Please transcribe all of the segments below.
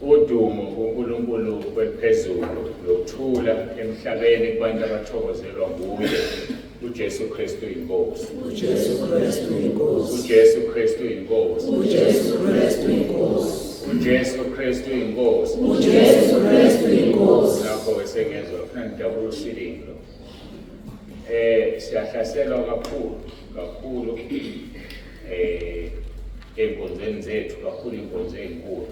udumo kuNkulunkulu wephezulu lokuthula emhlabeni kubantu abathokozelwa nguye uJesu Kristu inkosi. uJesu Kristu inkosi. uJesu Kristu inkosi. uJesu Kristu inkosi. uJesu Kristu inkosi. uJesu Kristu inkosi. Nakho esengezwa ufuna ngidabula usilingo. Siyahlaselwa kakhulu ey'nkonzweni zethu, kakhulu iy'nkonzo ey'nkulu.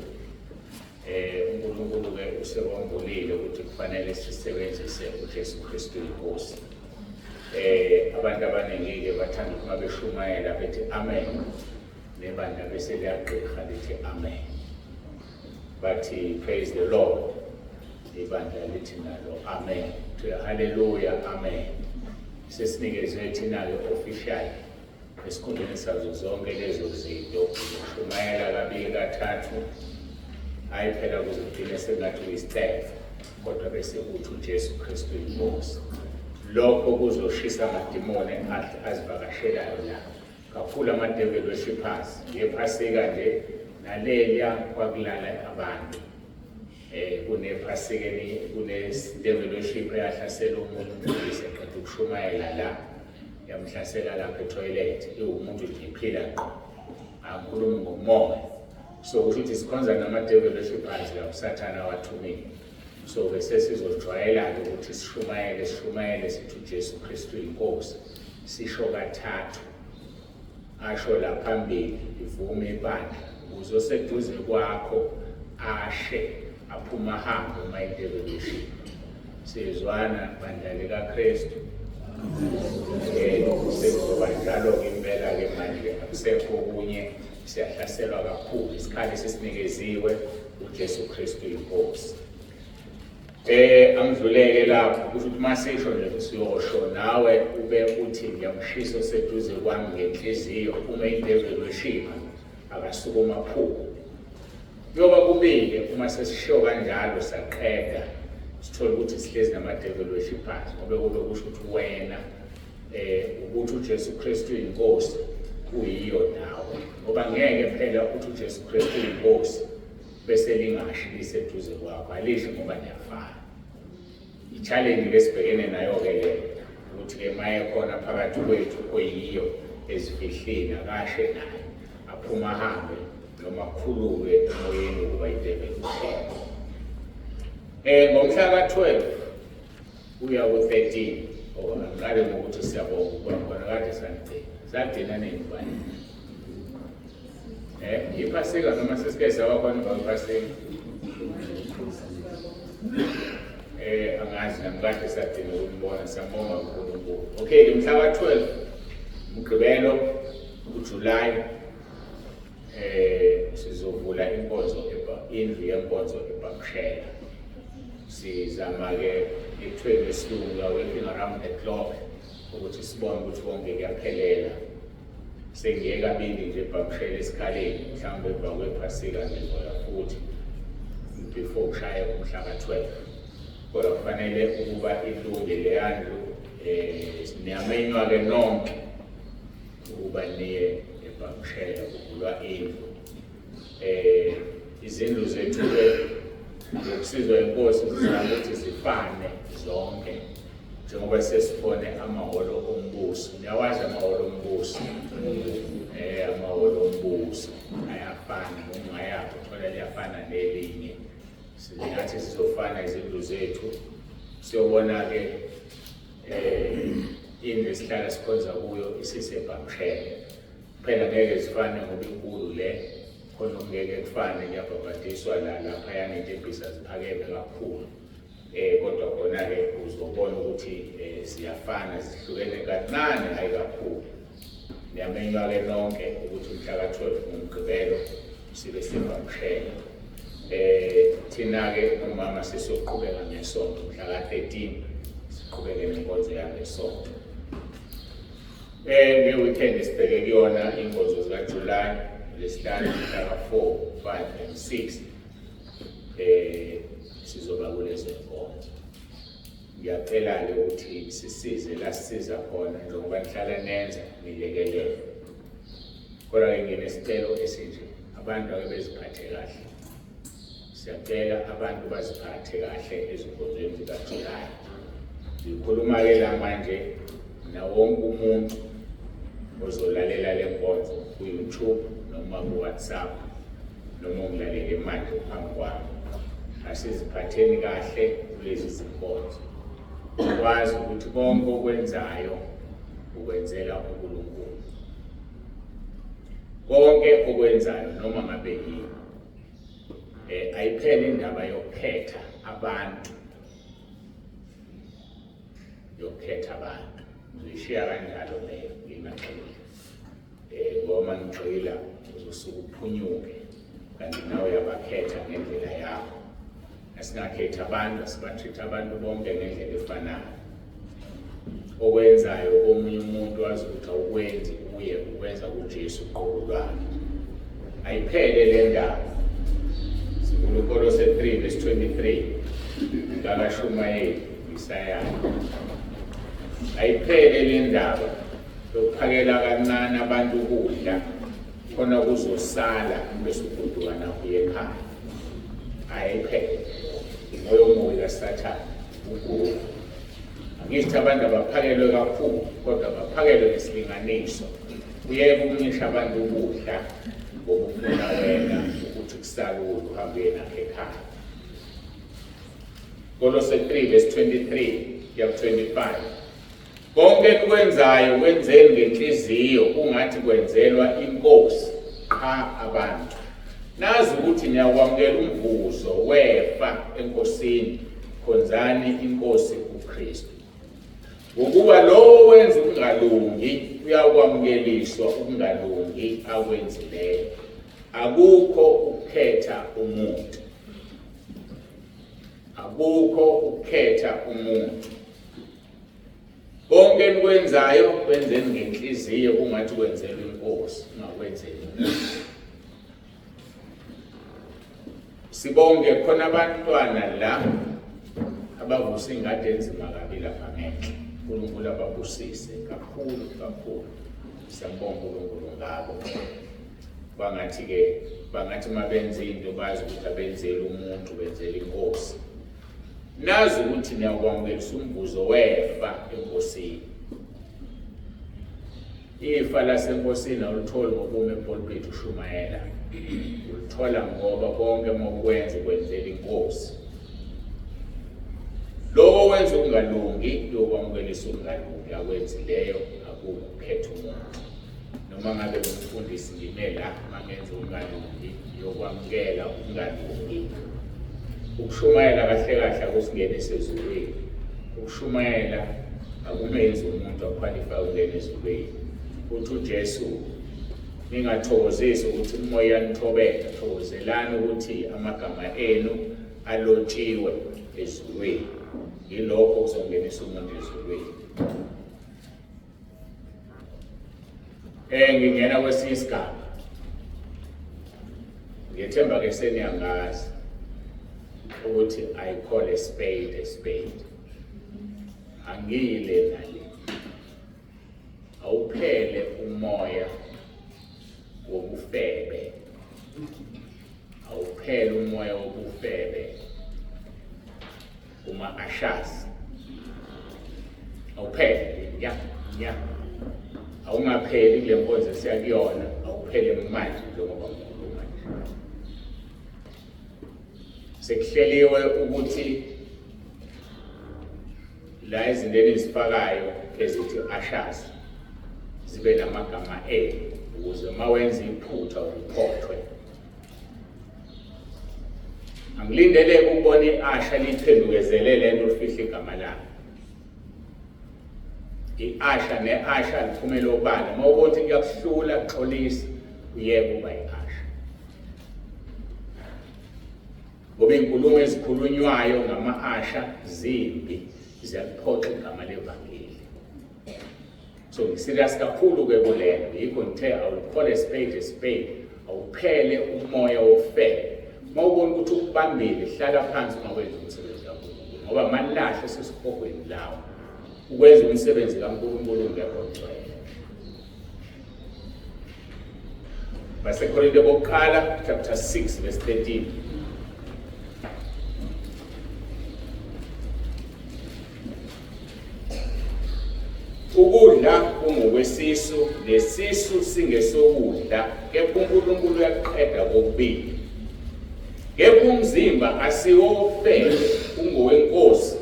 uNkulunkulu-ke usebambulile ukuthi kufanele sisebenzise uJesu Kristu inkosi. Abantu abaningi-ke bathanda ukuthi uma beshumayela bethi amen, nebandla bese liyagqirha lithi amen. Bathi praise the Lord, ibandla lithi nalo amen. Hallelujah, amen. Sesinikezwe thina-ke official esikhundleni sazo zonke lezo zinto, ukushumayela kabili kathathu, hayi phela kuze kugcine sengathi uyi-staff, kodwa bese uthi uJesu Kristu inkosi. Lokho kuzoshisa amadimoni azivakashelayo la. Kakhulu ama-devil worshippers, ngephasika nje naleliya kwakulala abantu. Kune-devil worship eyahlasela umuntu eseqeda ukushumayela la, yamhlasela lapha etoilet, iwumuntu nje iphila ngqo, angikhulumi ngomoya. So ukuthi sikhonza nama-devil worshippers la usathana wathumile. So bese sizojwayela-ke ukuthi sishumayele sithi uJesu Kristu inkosi. Sisho kathathu, asho la phambili, ivume ibandla, ukuze oseduze kwakho ashe aphuma ahambe uma i-devil worship. Sizwana bandla likaKristu. Sekuzoba njalo-ke impela-ke manje akusekho okunye, siyahlaselwa kakhulu. Isikhali sesinikeziwe uJesu Kristu inkosi. Angidluleke lapho ukuthi masisho nje siyosho nawe ube uthi ngiyamshisa oseduze kwami ngenhliziyo uma i-devil worship akasukuma phupho. Kuyoba kubili uma sesisho kanjalo saqeda sithole ukuthi sihlezi nama-devil worshippers, ngoba kube kusho ukuthi wena ukuthi uJesu Kristu inkosi kuyiyo nawe, ngoba ngeke phela ukuthi uJesu Kristu inkosi bese lingashi liseduze kwakho, alisho ngoba niyafana. I-challenge lesibhekene nayo-ke le ukuthi-ke maye khona phakathi kwethu oyiyo ezifihleni akashe naye, aphuma ahambe noma kukhuluke emoyeni ukuba i-devil worship. Ngomhla ka-12 kuya ku-13, angiqale ngokuthi siyabonga ukuba khona kade sagcina ney'mbane. Iphasika noma sesike sabakhona baphasika. Angazi nami kade sagcina ukumbona, siyambonga uNkulunkulu. Okay, mhla ka-12 Mgqibelo kuJulayi sizovula indlu yenkonzo eBhamshela. Sizama-ke ekuthweni lesilungu working around the clock ukuthi sibone ukuthi konke kuyaphelela. Sengiye kabili nje eBhamshela esikhaleni, mhlawumbe emva kwephasika ngizoya futhi before kushaya umhla ka-12. Kodwa kufanele ukuba ilunge leyandlu niyamenywa-ke nonke ukuba niye eBhamshela kuvulwa indlu. Izindlu zethu-ke ngokusizwa inkosi zizama ukuthi zifane zonke njengoba sesibone amahholo ombuso. Niyawazi amahholo ombuso? Amahholo ombuso ayafana, noma yabo thola liyafana nelinye. Singathi sizofana izindlu zethu. Siyobona-ke indlu esihlala sikhonza kuyo isiseBhamshela. Phela ngeke zifane ngoba inkulu le, khona ngeke kufane kuyabhabhadiswa laphayana intembisa ziphakeme kakhulu. Kodwa khona-ke uzobona ukuthi ziyafana, zihlukene kancane, hayi kakhulu. Niyamenywa-ke nonke ukuthi umhla ka-12 ngoMgqibelo sibe seBhamshela. Thina-ke umama sesiyoqhubeka ngesonto mhla ka-13, siqhubeke nenkonzo yangesonto. Nge-weekend sibheke kuyona inkonzo zikaJulayi, lesihlanu mhla ka-4, 5 and 6 sizoba kulezo nkonzo. Ngiyacela-ke ukuthi sisize la sisiza khona njengoba nihlala nenza nilekelele. Kodwa-ke nginesicelo esinje, abantu ake beziphathe kahle. siyacela abantu baziphathe kahle ezinkonzweni zikaJulayi. Ngikhuluma-ke la manje nawonke umuntu ozolalela le nkonzo ku-YouTube noma ku-WhatsApp noma ungilalele manje phambi kwami. Asiziphatheni kahle kulezi zinkonzo. Ukwazi ukuthi konke okwenzayo ukwenzela uNkulunkulu. Konke okwenzayo noma ngabe yini. Ayiphele indaba yokukhetha abantu. Yokukhetha abantu. Ngiyishiya kanjalo leyo ngingaqhubeka. Ngoba ngigxila uzosuka uphunyuke kanti nawe uyabakhetha ngendlela yakho. Asingakhetha abantu, asibatreat abantu bonke ngendlela efanayo. Okwenzayo omunye umuntu wazi ukuthi awukwenzi uye ukwenza kuJesu uqobo lwakhe. Ayiphele le ndaba. Kolose 3 verse 23 ngakashumayeli Isaya. Ayiphele le ndaba yokuphakela kancane abantu ukudla khona kuzosala bese ugoduka nakho ekhaya. Ayiphele moyo omubi kaSathane ukudla. Angithi abantu abaphakelwe kakhulu kodwa baphakelwe ngesilinganiso. Uyeke ukunisha abantu ukudla ngokufuna wena ukuthi kusala ukudla uhambe nakho ekhaya. Kolose 3 verse 23 ya 25. Konke nikwenzayo kwenzeni ngenhliziyo kungathi kwenzelwa inkosi qha abantu. Nazi ukuthi niyakwamukela umvuzo wefa enkosini, khonzani inkosi uKristu. Ngokuba lo wenza ukungalungi uyakwamukeliswa ukungalungi akwenzileyo. Akukho ukukhetha umuntu. Akukho ukukhetha umuntu. Konke nikwenzayo kwenzeni ngenhliziyo kungathi kwenzelwa inkosi, ungakwenzeli umuntu. Sibonge khona abantwana la abavusa ingadi enzima kabi lapha ngenhla. uNkulunkulu ababusise kakhulu. Siyambonga uNkulunkulu ngabo. Bangathi mabenza into bazi ukuthi abenzeli umuntu, benzela inkosi. Nazi ukuthi niyakwamukelisa umvuzo wefa enkosini. Ifa lasenkosini awulitholi ngokume epulpit ushumayela. Ulithola ngoba konke mokwenza ukwenzela inkosi. Lo wenza ukungalungi uyokwamukelisa ukungalungi akwenzileyo, akukukhetha umuntu. Noma ngabe umfundisi ngimela mangenza ukungalungi yokwamukela ukungalungi. Ukushumayela kahle kahle akusingenise ezulwini. Ukushumayela akumenzi umuntu aqualify ukungena ezulwini. Uthi uJesu ningathokozisi ukuthi umoya nithobeka, thokozelani ukuthi amagama enu alotshiwe ezulwini. Yilokho kuzongenisa umuntu ezulwini. Ngingena kwesinye isigaba. Ngiyethemba ke seniyangazi ukuthi I call a spade a spade. Angiyile nale. Awuphele umoya wobufebe. Awuphele umoya wobufebe uma-ashas. Awuphele ya. Awungapheli kule nkonzo esiyakuyona, awuphele manje njengoba ngikhuluma nje. Sekuhleliwe ukuthi la izindeni ezifakayo ezithi ashas zibe namagama ukuze uma wenza iphutha uphothwe. Angilindele ukubona i-asha liphendukezele lento lifihle igama layo. I-asha ne-asha liphumele obala. Uma ubona ukuthi kuyakuhlula kuxolisa uyeke uba i-asha. Ngoba inkulumo ezikhulunywayo ngama-asha zimbi, ziyaliphoxa igama levangeli. So ngiserious kakhulu ke kulento. Yikho ngithe awucall a spade a spade. Awuphele umoya wofebe. Uma ubona ukuthi ukubambile hlala phansi ungawenza umsebenzi kaNkulunkulu. Ngoba manilahle sesihogweni lawo. Ukwenza umsebenzi kaNkulunkulu ungekho ngcwele. Basekorinte bokuqala chapter 6 verse 13. ukudla kungokwesisu nesisu singesokudla, kepha uNkulunkulu uyaqeda kokubili. Kepha umzimba asiwofele ungowenkosi,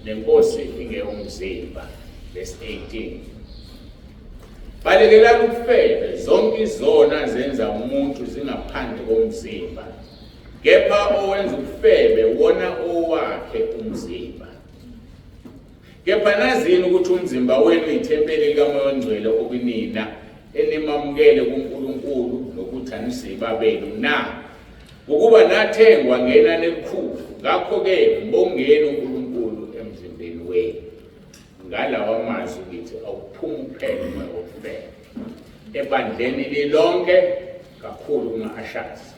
nenkosi ingeyomzimba. Verse 18. Balekelani ukufebe, zonke izona zenza umuntu zingaphandle komzimba, kepha owenza ukufebe wona owakhe umzimba. Kepha nazini ukuthi umzimba wenu yithempeli likaMoya oNgcwele okunina, enimamukele kuNkulunkulu nokuthi anisibabenu na, ukuba nathengwa ngenani elikhulu. Ngakho-ke mbongeni uNkulunkulu emzimbeni wenu. Ngalawa mazwi ngithi awuphumi kuphela umoya wokufeba ebandleni lilonke, kakhulu kuma-Ashasi.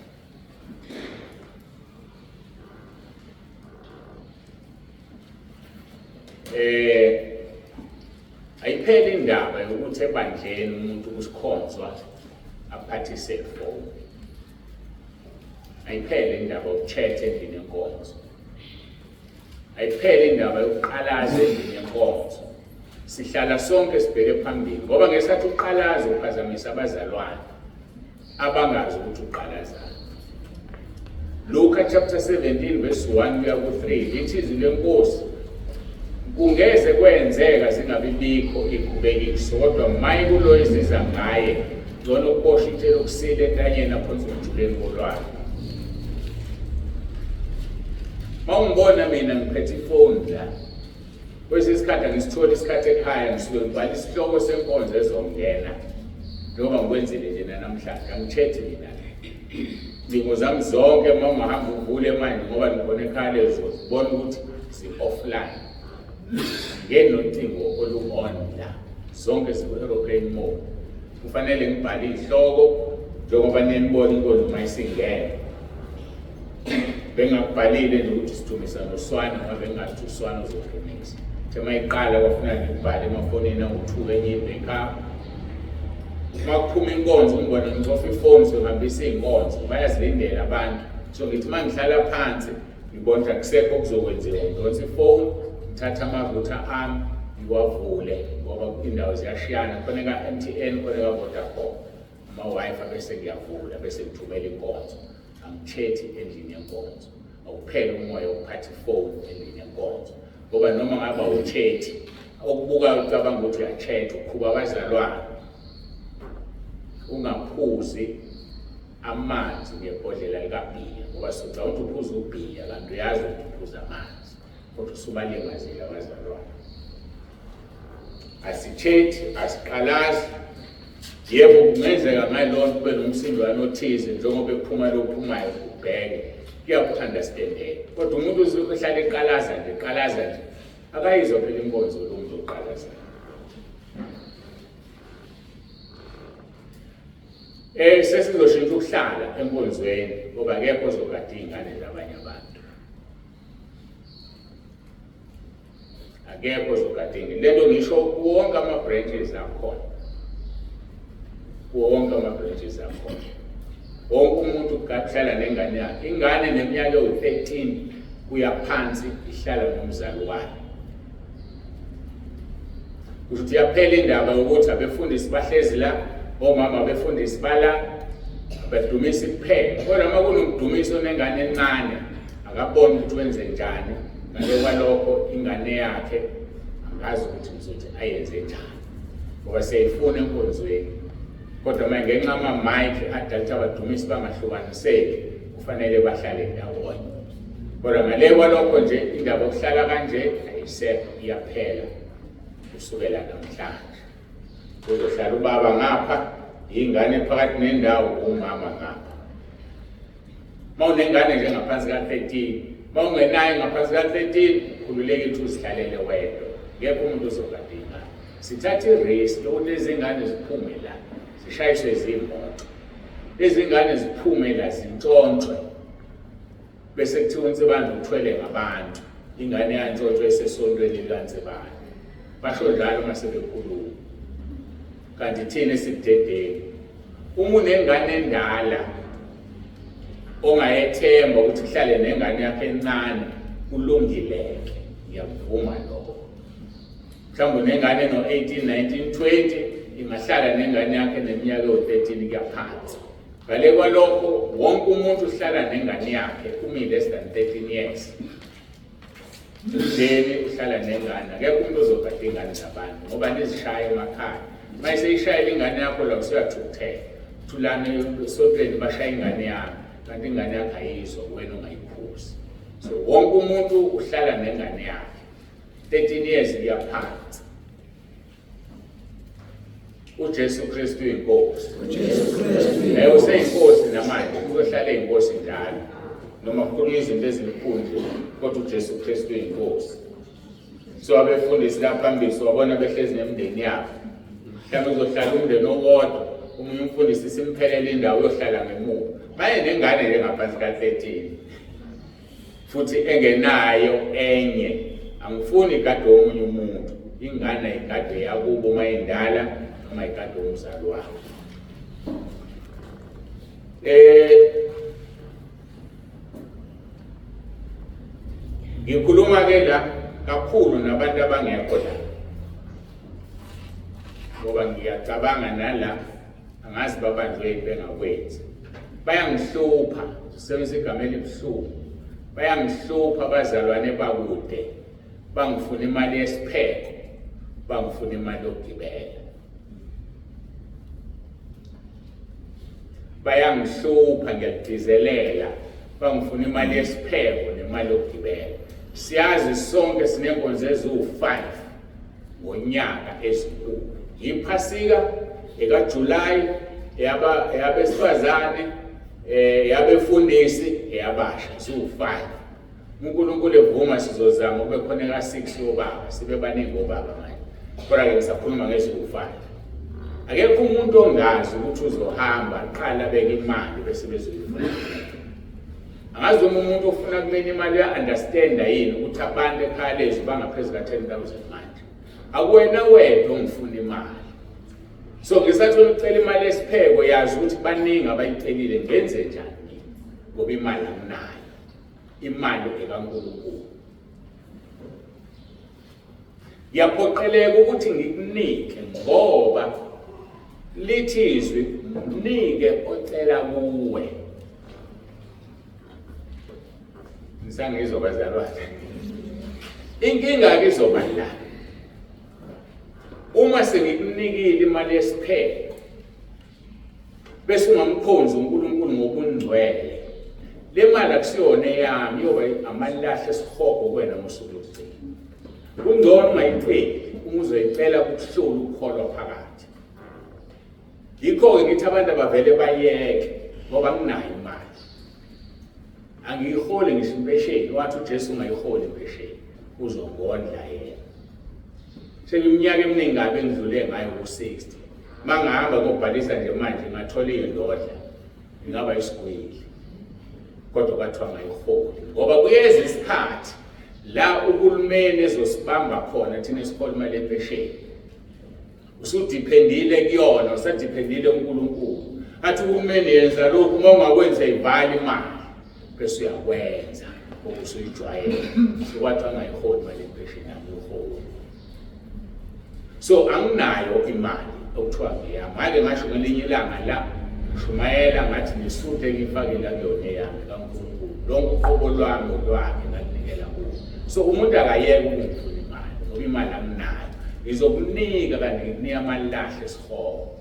Ayipheli indaba yokuthi ebandleni umuntu usikhonzwa aphathise ifoni. Ayipheli indaba yokuthetha endlini yenkonzo. Ayipheli indaba yokuqalaza endlini yenkonzo. Sihlala sonke sibheke phambili, ngoba ngesikhathi uqalaza uphazamisa abazalwane abangazi ukuthi uqalazani. Luka chapter 17 verse 1 kuya ku-3 lithi izwi lenkosi kungeze kwenzeka zingabibikho iqhubekiso, kodwa maye kulo eziza ngaye, ngcono ukuboshwa ithele okusile entanyeni aphansi komjuleni kolwandle. Mawungibona mina ngiphethe ifoni la, kwesinye isikhathi angisitholi isikhathi ekhaya, ngisuke ngibhala isihloko senkonzo ezongena, njengoba ngikwenzile nje namhlanje. Angithethi mina ndingo zami zonke uma ungahamba uvule manje, ngoba ngibona ekhaya lezo zibona ukuthi zi-offline. Ngenocingo olu-on la, zonke ziku-aeroplane mode. Kufanele ngibhale izihloko njengoba nenibona inkonzo uma isingena. Bengakubhalile nje ukuthi sidumisa noSwana, ngoba bengathi uSwana uzodumisa. Thema iqala kwafuna ngibhale emafonini angu-2 enye ibackup. Uma kuphuma inkonzo ngibona ngicofa ifoni sohambisa iy'nkonzo, bayazilindela abantu. So ngithi uma ngihlala phansi ngibona ukuthi akusekho okuzokwenziwa, ngidonsa ifoni, ngithatha amavutha ami ngiwavule, ngoba indawo ziyashiyana, khona ka-MTN, khona ka-Vodacom, ama-Wi-Fi bese ngiyavula, bese ngithumela inkonzo. Angithethi endlini yenkonzo. Awuphele umoya wokuphatha ifoni endlini yenkonzo, ngoba noma ngaba uthethi okubukayo ucabanga ukuthi uyathetha, ukhuba abazalwane. Ungaphuzi amanzi ngebhodlela likabhiya, ngoba soca ukuthi uphuza ubhiya kanti uyazi ukuthi uphuza amanzi, kodwa usubalimazile abazalwane. Asithethi, asiqalazi. Yebo kungenzeka ngaloo nto kube nomsindwane othize, njengoba ephuma lo ophumayo ubheke, kuyaku-understandeka. Kodwa umuntu uhlala eqalaza nje, akayizwa phela inkonzo lo muntu oqalaza. Sesizoshintsha ukuhlala enkonzweni, ngoba akekho ozogada iy'ngane zabanye abantu. Akekho ozogada iy'ngane. Le nto ngisho wonke ama-branches akhona. Wonke ama-branches akhona. Wonke umuntu uhlala nengane yakhe. Ingane neminyaka ewu-13 kuya phansi ihlala nomzali wayo. Ukuthi yaphela indaba yokuthi abefundisi bahlezi la, omama abefundisi bala, abadumisi kuphela. Kodwa uma kunomdumiso nengane encane, akaboni ukuthi wenze njani. Ngale kwalokho ingane yakhe angazi ukuthi ngizothi ayenze njani, ngoba siyayifuna enkonzweni. Kodwa manje ngenxa ama-mic adala ukuthi abadumisi bangahlukaniseki, kufanele bahlale ndawonye. Kodwa ngale kwalokho nje indaba yokuhlala kanje ayisekho, iyaphela kusukela namhlanje. Kuzohlala ubaba ngapha, ingane phakathi nendawo, umama ngapha. Uma unengane nje ngaphansi ka-13, uma ungenayo ngaphansi ka-13, khululekile ukuthi uzihlalele wedwa. Ngekho umuntu uzogada ingane. Sithatha i-risk yokuthi lezi ngane ziphume la, zishayiswe ziy'moto. Lezi ngane ziphume la, zintshontshwe. Bese kuthiwa uNsibanda uthwele ngabantu. Ingane yantshontshwe esesontweni likaNsibanda. Basho njalo uma sebekhuluma. Kanti thina esikudedeni, uma unengane endala ongayethemba ukuthi uhlale nengane yakhe encane, ulungileke. Ngiyakuvuma lokho. mhlawumbe nengane no-18, 19, 20 ingahlala nengane yakhe neminyaka ewu-13 kuya phansi. Ngale kwalokho wonke umuntu uhlala nengane yakhe less than 13 years. Umndeni uhlala nengane, akekho umuntu ozogada ingane zabantu ngoba nizishaya emakhaya. Uma seyishayela ingane yakho la usuyathukuthela. Thulane esontweni bashaya ingane yakho, kanti ingane yakho ayizwa wena ungayiphuzi. So wonke umuntu uhlala nengane yakhe 13 years kuya phansi. uJesu Kristu inkosi. Useyinkosi namanje, uzohlala eyinkosi njalo. Noma kukhulunywa izinto ezinkulu kodwa uJesu Kristu inkosi. So abefundisi la phambili wabona behlezi nemndeni yabo. Mhlawumbe uzohlala umndeni owodwa, umunye umfundisi simphelele indawo yohlala ngemuva. Baye nengane nje ngaphansi ka-13. Futhi engenayo enye. Angifuni igade omunye umuntu. Ingane igade yakubo uma indala noma igade umzali wakhe. Ngikhuluma ke la kakhulu nabantu abangekho la. Ngoba ngiyacabanga nala angazi babanjwe bengakwenzi. Bayangihlupha, sisebenzisa igama elibuhlungu. Bayangihlupha abazalwane bakude. Bangifuna imali yesipheko, bangifuna imali yokugibela. Bayangihlupha ngiyadizelela, bangifuna imali yesipheko nemali yokugibela. Siyazi sonke sinenkonzo eziwu-5 ngonyaka ezinkulu. Iphasika ekaJulayi, eyabesifazane, eyabefundisi, eyabasha, siwu-5. uNkulunkulu evuma sizozama ube khona ka-6 yobaba, sibe baningi obaba manje. Kodwa-ke ngisakhuluma ngeziwu-5. Akekho umuntu ongazi ukuthi uzohamba aqala abeke imali bese bezoyifuna. Angazi umuntu ufuna kumena imali uya-understanda yini ukuthi abantu ekhaya lezi bangaphezu ka-10,000 manje. Akuwena wedwa ongifuna imali. So ngisathola ukucela imali yesipheko, yazi ukuthi baningi abayicelile, ngenze njani ngoba imali anginayo. Imali ekaNkulunkulu. Ngiyaphoqeleka ukuthi ngikunike ngoba lithi izwi mnike ocela kuwe. Ngisangizwa bazalwane. Inkinga ke izoba la. Uma sengikunikile imali yesipheko bese ungamkhonzi uNkulunkulu ngobungcwele. Le mali akusiyona eyami, yoba amalahle esihogo kwena ngosuku lokugcina. Kungcono ungayiceli, uma uzoyicela kukuhlola ukukholwa phakathi. Yikho-ke ngithi abantu abavele bayeke ngoba anginayo imali. Angiyiholi ngisho impesheni, wathi uJesu ungayiholi impesheni, uzongondla yena. Sengiminyaka eminingi ngabe engidlule ngayo ku-60. Mangihamba ngobhalisa nje manje ngathola iy'ndodla, ngingaba isigwili. Kodwa kwathiwa ngayiholi ngoba kuyeza isikhathi la uhulumeni ezosibamba khona thina esihola imali empesheni. Usudiphendile kuyona, usadiphendile kuNkulunkulu. Athi uhulumeni yenza lokhu, uma ungakwenza ivala imali bese uyakwenza ngoba usuyijwayele. Kwathiwa ngayiholi imali empesheni, angiyiholi. So anginayo imali okuthiwa ngiyami. Ngake ngasho ngelinye ilanga la Shumayela ngathi nisuthe ngifakela kuyona eyami kaNkulunkulu. Lonke uqobo lwami olwakhe ngalinikela kuwo. So umuntu akayeke ukungifuna imali ngoba imali anginayo. Ngizokunika kanti ngikunika amalahle esihogo.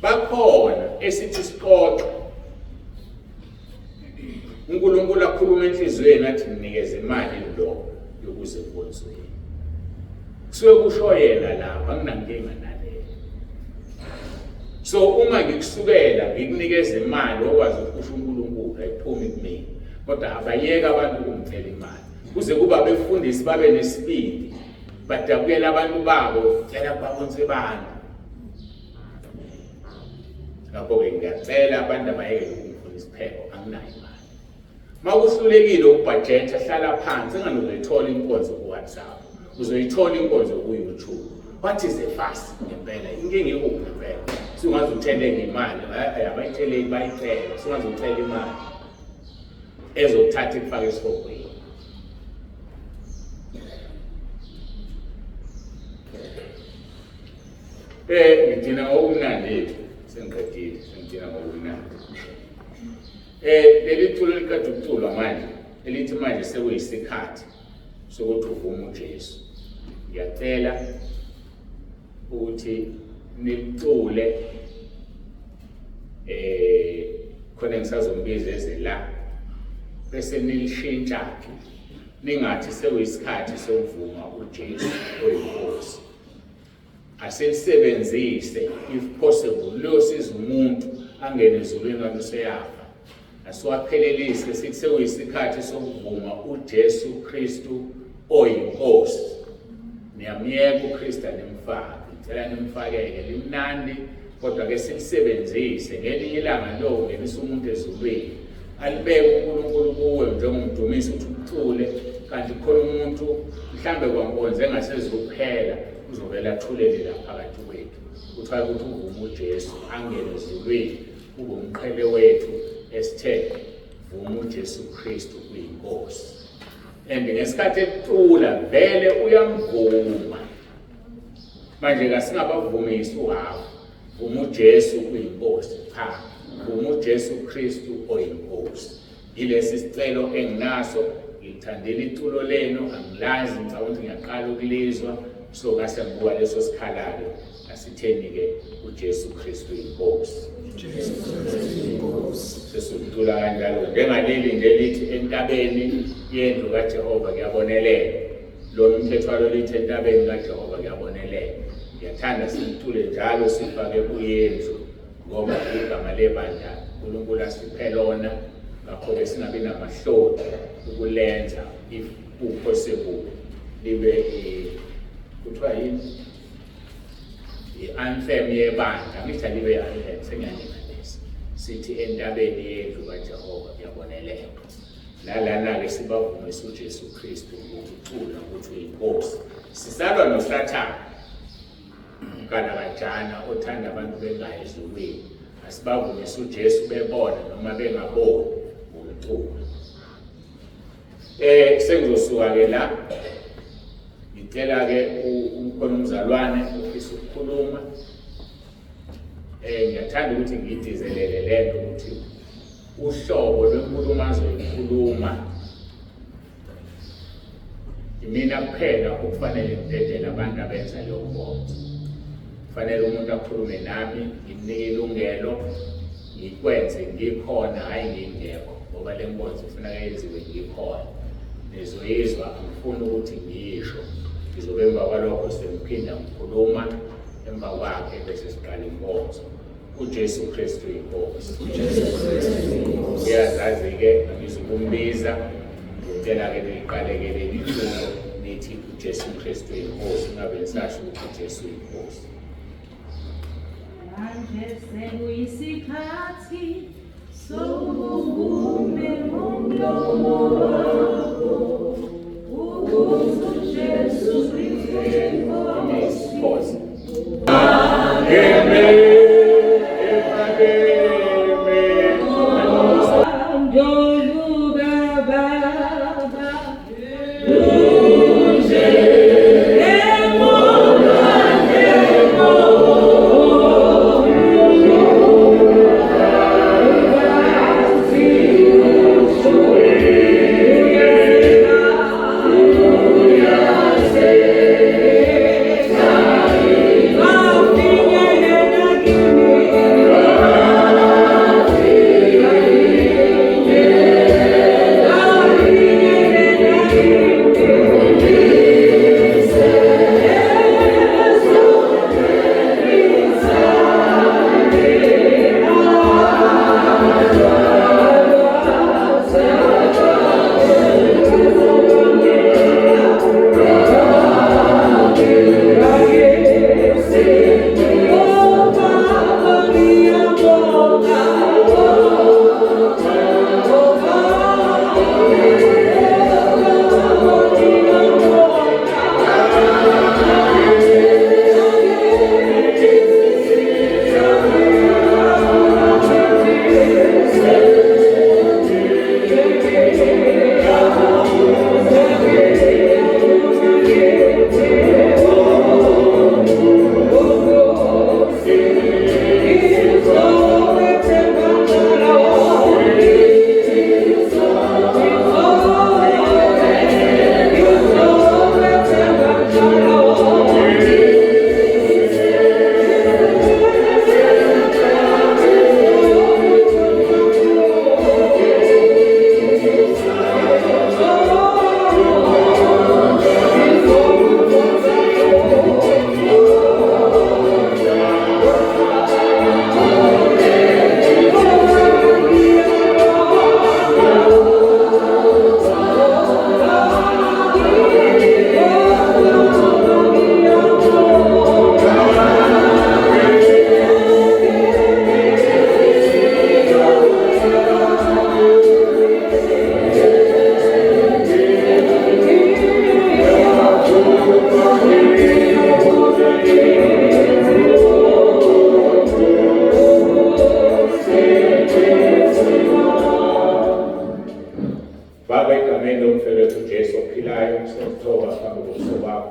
Bakhona esithi sixoxe. uNkulunkulu akhuluma enhliziyweni athi ninikeze imali lo yokuze kubonzwe. Kusuke kusho yena lapha, anginankinga naleyo. So uma ngikusukela ngikunikeza imali okwazi ukusho uNkulunkulu ayiphumi kumina. Kodwa abayeka abantu ukungicela imali. Kuze kuba befundisi babe nesibindi. Badabukela abantu babo, cela babonze abantu. Ngakho-ke ngiyacela abantu abayeke ukungifuna isipheko, anginayo imali. Makuhlulekile ukubhajetha, hlala phansi, enganozoyithola inkonzo ku-WhatsApp. Uzoyithola inkonzo ku-YouTube. What is the fast ngempela? Inkinga ikuphi ngempela? Sungaze uthele ngemali, abayitheleli bayicela, sungaze uthele imali ezokuthatha ikufaka esihogweni. Ngidina ngokumnandi sengiqedile ngidina ngokumnandi. Leli thulo likade ukuculwa manje elithi manje sekuyisikhathi sokuthi uvume uJesu. Ngiyacela ukuthi nilicule khona ngisazombiza eze la bese nilishintsha ningathi sekuyisikhathi sokuvuma uJesu oyinkosi. Asilisebenzise if possible lo siza umuntu angene ezulwini kanti seyafa. Asiwaphelelise sithi sekuyisikhathi sokuvuma uJesu Kristu oyinkosi. Niyamyeka uKristu nimfake. Ngicela nimfakele limnandi kodwa ke silisebenzise ngelinye ilanga lo ngenisa umuntu ezulwini. Alibeke uNkulunkulu kuwe njengomdumisi ukuthi ucule kanti khona umuntu mhlambe kwankonze engasezukuphela uzovela athulele la phakathi kwethu. Kuthiwa ukuthi uvume uJesu angene ezulwini kube umqhele wethu esithe vuma uJesu Kristu kuyinkosi. And ngesikhathi ecula vele uyamvuma. Manje kasingabavumisi uhafu. Vuma uJesu kuyinkosi. Cha, vuma uJesu Kristu oyinkosi. Ilesi sicelo enginaso ngithandela iculo lenu angilazi ngicabanga ukuthi ngiyaqala ukulizwa so kasengibuka leso sikhalayo asitheni ke uJesu Kristu inkosi. Sesicula kanjalo njengaleli nje lithi entabeni yendlu kaJehova kuyabonelela. Lo mthetho walo lithi entabeni kaJehova kuyabonelela. Ngiyathanda sicule njalo sifake kuyendlu ngoba igama lebandla uNkulunkulu asiphe lona. Ngakho-ke singabi namahloni ukulenza if possible libe kuthiwa yini i-anthem yebandla ngithi libe i-anthem sengiyanenganisa sithi entabeni yendlu kaJehova kuyabonelela. Nalana-ke sibavumisa uJesu Kristu ngokucula ukuthi uyinkosi. Sisalwa noSathane ugalakajana othanda abantu bengayi ezulwini. Asibavumisa uJesu bebona noma bengaboni ngokucula. Sengizosuka-ke la ngicela-ke ukhona umzalwane ofisa ukukhuluma. Ngiyathanda ukuthi ngiyidizelele lento ukuthi uhlobo lwenkulumo azoyikhuluma imina kuphela okufanele ngidedele abantu abenza leyo nkonzo. Kufanele umuntu akhulume nami ngimnike ilungelo ngikwenze ngikhona hayi ngingekho ngoba le nkonzo kufanele yenziwe ngikhona. Nizoyizwa ngifuna ukuthi ngiyisho ngizobe emva kwalokho sengiphinda ngikhuluma emva kwakhe bese siqala inkonzo. uJesu Kristu inkosi. Uyazazi-ke ngizokumbiza ngicela-ke niqaleke leli culo nithi uJesu Kristu inkosi ngabe nisasho ukuthi uJesu inkosi. Manje sekuyisikhathi sokuvume ngomlomo wakho ukuthi uJesu Kristu inkosi. Amen. Yeah.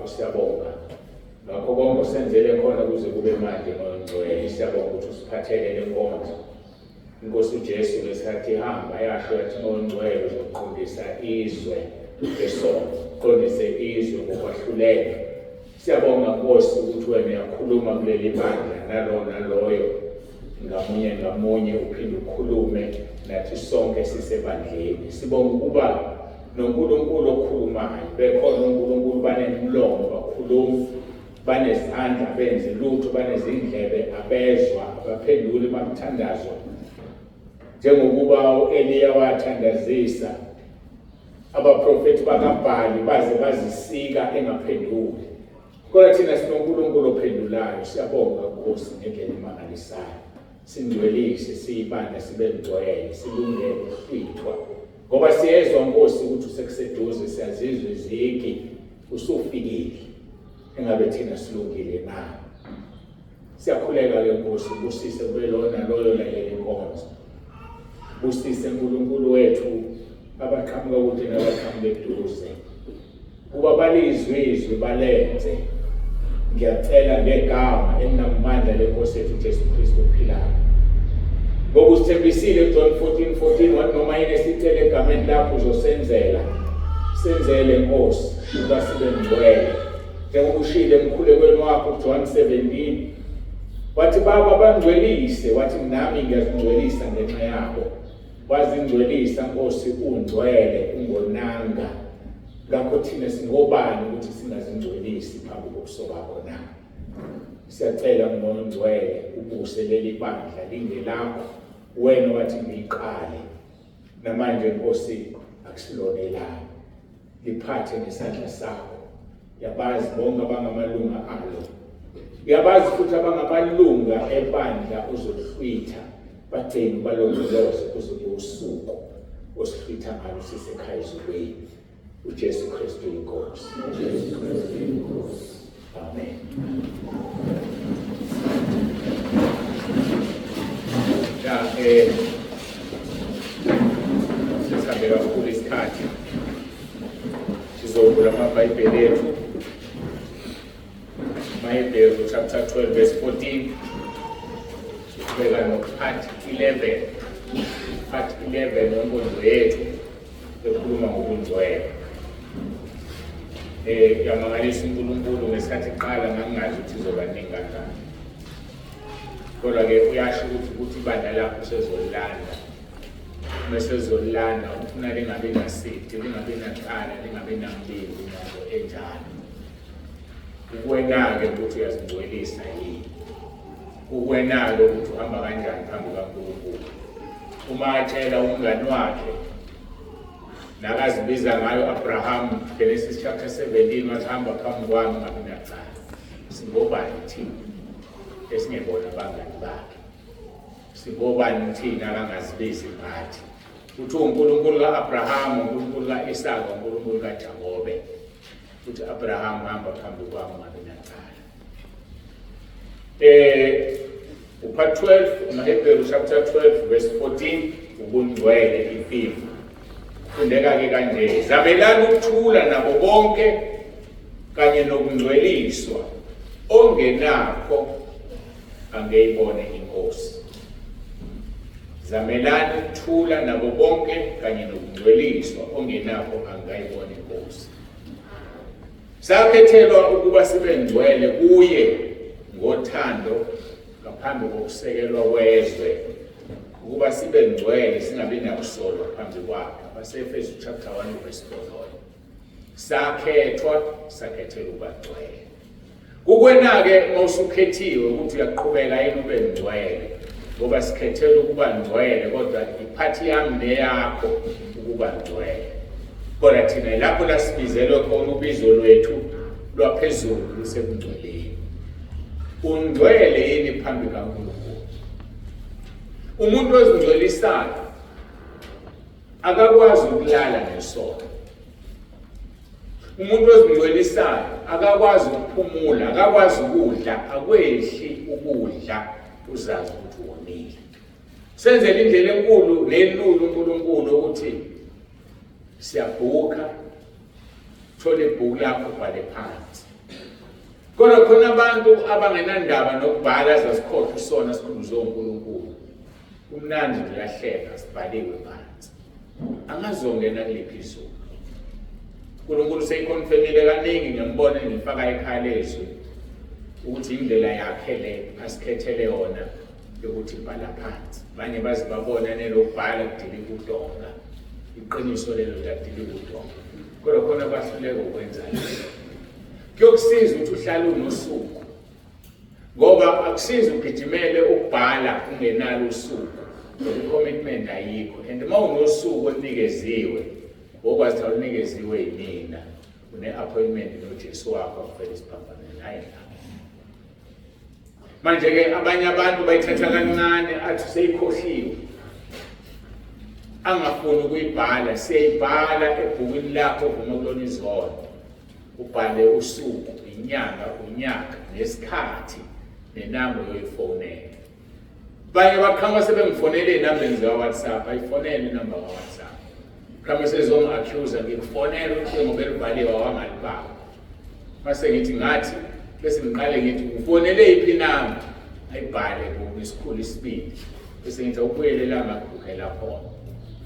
wakho siyabonga ngakho konke usenzele khona kuze kube manje ngongcwele. Siyabonga ukuthi usiphathele le nkonzo. Inkosi uJesu ngesikhathi ihamba yasho yathi ngongcwele uzoqondisa izwe lesono, uqondise izwe ngokwahlulela. Siyabonga Nkosi ukuthi wena uyakhuluma kuleli bandla naloyo ngamunye uphinde ukhulume nathi sonke sisebandleni. Sibonga ukuba noNkulunkulu okhulumayo, bekhona uNkulunkulu banemlomo bakhuluma, banezandla benze lutho, banezindlebe abezwa, abaphenduli bamthandazo. Njengokuba u-Eliya wathandazisa abaprofethi bakaBhali baze bazisika engaphenduli, kodwa thina sinoNkulunkulu ophendulayo. Siyabonga Nkosi ngendlela emangalisayo. Singcwelise, siyibanda sibe ngcwele, silungele ukuhlithwa, ngoba siyezwa Nkosi ukuthi usekuseduze, siyazizwa izigi usufikile. Engabe thina silungile na? Siyakhuleka ke Nkosi, busise kube lona loyo lalela inkonzo. Busise uNkulunkulu wethu abaqhamuka kude nabaqhamuka eduze, kuba balizwe izwi balenze. Ngiyacela ngegama elinamandla lenkosi yethu Jesu Kristu ophilayo, ngoba usithembisile John 14:14 wathi noma yini esicela egameni lakho uzosenzela. Senzele Nkosi ukuba sibe ngcwele njengoba ushilo emkhulekweni wakho John 17 wathi Baba bangcwelise, wathi nami ngiyazingcwelisa ngenxa yabo. Wazingcwelisa Nkosi, ungcwele ungonanga. Ngakho thina singobani ukuthi singazingcwelisi phambi kobuso bakho na? Siyacela ngongcwele ubuse leli bandla lingelakho, wena wathi ngiqale, namanje Nkosi akusilonelani. Liphathe ngesandla sakho. Yabazi bonke abangamalunga alo, yabazi futhi abangamalunga ebandla uzohlwitha, bagcine balondoloze kuze kube usuku osihlwitha ngalo sisekhaya ezulwini. uJesu Kristu inkosi. Amen. Sisabe kakhulu isikhathi sizovula amabhayibheli ethu. Mahebheru chapter 12 verse 14. Sibheka no part 11. Part 11 yombondo yethu ekhuluma ngobungcwele. Yamangalisa uNkulunkulu ngesikhathi iqala ngangazi ukuthi izobaningi kanjani. Kodwa-ke uyasho ukuthi ibandla lakho sezolilanda. Mesezolilanda ufuna lingabi nasidi, lingabi naqala, lingabi nambili nazo enjalo. Ukwena-ke ukuthi uyazingcwelisa yini. Ukwena-ke ukuthi uhamba kanjani phambi kaNkulunkulu. Uma atshela umngani wakhe nakazibiza ngayo Abraham, Genesis chapter 17, wathi hamba phambi kwami ngabe naqala. Singobani thina esingebona abangani bakhe? Singobani thina akangazibizi ngathi? Uthi uNkulunkulu ka-Abraham, uNkulunkulu ka-Isaka, uNkulunkulu kaJakobe. Uthi Abraham hamba phambi kwami ngabe naqala. Part 12, Mahebheru chapter 12 verse 14, ubungcwele ifimbo. Fundeka-ke kanje, zabelani ukuthula nabo bonke kanye nokungcweliswa, ongenakho angeyibone inkosi. Zamelani ukuthula nabo bonke kanye nokungcweliswa, ongenakho angayibone inkosi. Sakhethelwa ukuba sibe ngcwele kuye ngothando ngaphambi kokusekelwa wezwe, ukuba sibe ngcwele singabi nakusolwa phambi kwakhe. Abase-Efesu chapter 1 verse 4. Sakhethwa, sakhethelwa ukuba ngcwele. Kukwena-ke mawusukhethiwe ukuthi uyaqhubeka yini ube ngcwele, ngoba sikhethelwe ukuba ngcwele, kodwa iphathi yami neyakho ukuba ngcwele. Kodwa thina lapho lasibizelwe khona ubizo lwethu lwaphezulu lusebungcweleni. Ungcwele yini phambi kaNkulunkulu? Umuntu ozingcwelisayo akakwazi ukulala ngesono. Umuntu ozingcwelisayo akakwazi ukuphumula, akakwazi ukudla, akwehli ukudla uzazi ukuthi wonile. Senzele indlela enkulu nelulu uNkulunkulu ukuthi siyabhuka, thole ibhuku lakho ubhale phansi. Kodwa khona abantu abangenandaba nokubhala zasikhohlwa isona sikhulu zoNkulunkulu. Kumnandi uyahleka sibhaliwe phansi. Angazongena kuliphi izulu. uNkulunkulu seyikonfirmile kaningi ngembona ngifaka ekhaya lezwi ukuthi indlela yakhe le asikhethele yona yokuthi ibhala phansi. Abanye bazi babona nelokubhala kudili kudonga. Iqiniso lelo lidili kudonga. Kodwa khona bahluleka ukwenza lokho. Kuyokusiza ukuthi uhlale unosuku. Ngoba akusiza ugijimele ukubhala ungenalo usuku. Commitment ayikho. And uma unosuku onikeziwe, okwazi ukuthi unikeziwe yimina, une-appointment noJesu wakho akufela isiphambanweni hayi la. Manje-ke abanye abantu bayithatha kancane athi seyikhohliwe. Angafuni ukuyibhala, siyayibhala ebhukwini lakho ovuma kulona izolo. Ubhale usuku, inyanga, unyaka, nesikhathi, nenamba yoyifonela. Banye bakhanga sebengifonele inambeni zika-WhatsApp, ayifonele inamba ka-WhatsApp. Khama sezongi-accuse ngikufonela ukuthi ngoba elibhaliwe wangalibamba. Mase ngithi ngathi bese ngiqale ngithi ufonele iphi inamba ayibhale ngesikhulu isibili. Bese ngithi ubuyele la ngakukela khona.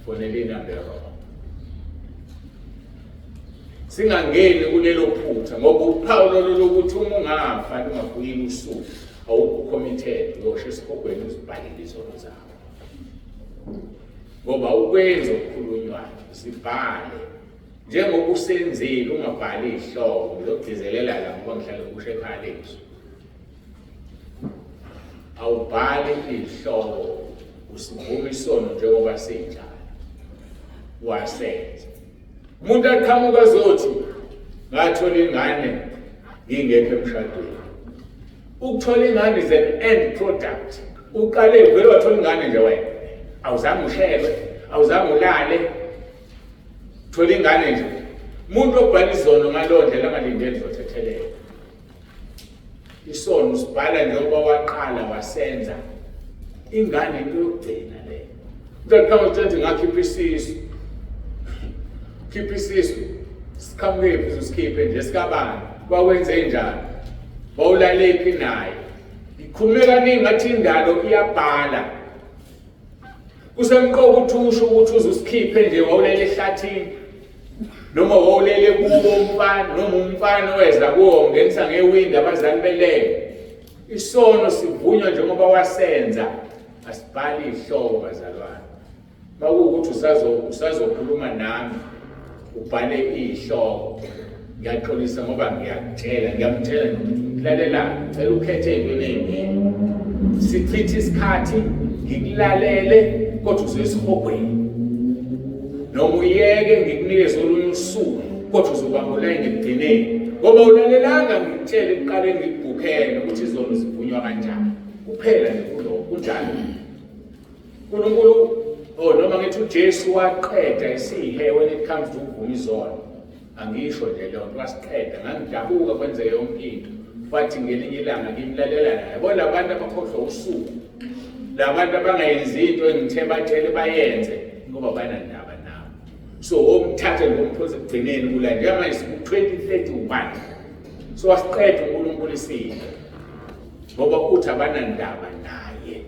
Fonele inamba yaro. Singangeni kulelo phutha ngoba uphawu lokuthi uma ungafa ungafuyile usuku awukho committed uyosho esikhogweni uzibhalile izono zakho. Ngoba ukwenza ukukhulunywayo sibhale njengoba usenzile ungabhali ihloko ngizogcizelela la ngoba ngihlala kusho ekhaya lethu. Awubhali ihloko usivuma isono njengoba sinjalo wasenza. Umuntu aqhamuka zothi ngathola ingane ngingekho emshadweni. Ukuthola ingane is an end product. Uqale vele wathola ingane nje wena. Awuzange ushelwe, awuzange ulale. Thola ingane nje. Umuntu obhala izono ngaloo ndlela angalindeli zothethelela. Isono usibhala njengoba waqala wasenza. Ingane into yokugcina le. Uqhamuka uthi ngakhipha isisu. Khipha isisu. Sikamephi usikhiphe nje sikabani. Bawenze njani? Bawulalephi naye. Ikhulumeka kaningi ngathi indalo iyabhala. Kusemqoka ukuthi usho ukuthi uzusikhiphe nje wawulele ehlathini. Noma wawulele kubo umfana noma umfana weza kuwo ngenisa ngewindi abazali belele. Isono sivunywa njengoba wasenza. Asibhali ihloko bazalwane. Makuwukuthi usazokhuluma nami ubhale ihloko. Ngiyaxolisa ngoba ngiyamtshela ngikulalelayo cela ukhethe into eningi sichitha isikhathi ngikulalele kodwa uzesihogweni noma uyeke ngikunikeze olunye usuku kodwa uzobambula ngekugcineni ngoba ulalelanga ngikutshela ekuqaleni ngikubhukhele ukuthi izono zivunywa kanjani kuphela nje kulokho kunjalo uNkulunkulu noma ngithi uJesu waqeda isihe when it comes to ukuvuma izono. Angisho nje leyo nto wasiqeda ngangidabuka kwenzeke yonke into fathi ngelinye ilanga ngimlalela naye yabona labantu abakhohlwa usuku labantu abangayenzi into engithe bathele bayenze ngoba banandaba nabo so omthathe ngomphoza ekugcineni kula njengamanje siku-2031 so wasiqeda uNkulunkulu isihle ngoba uthi abanandaba naye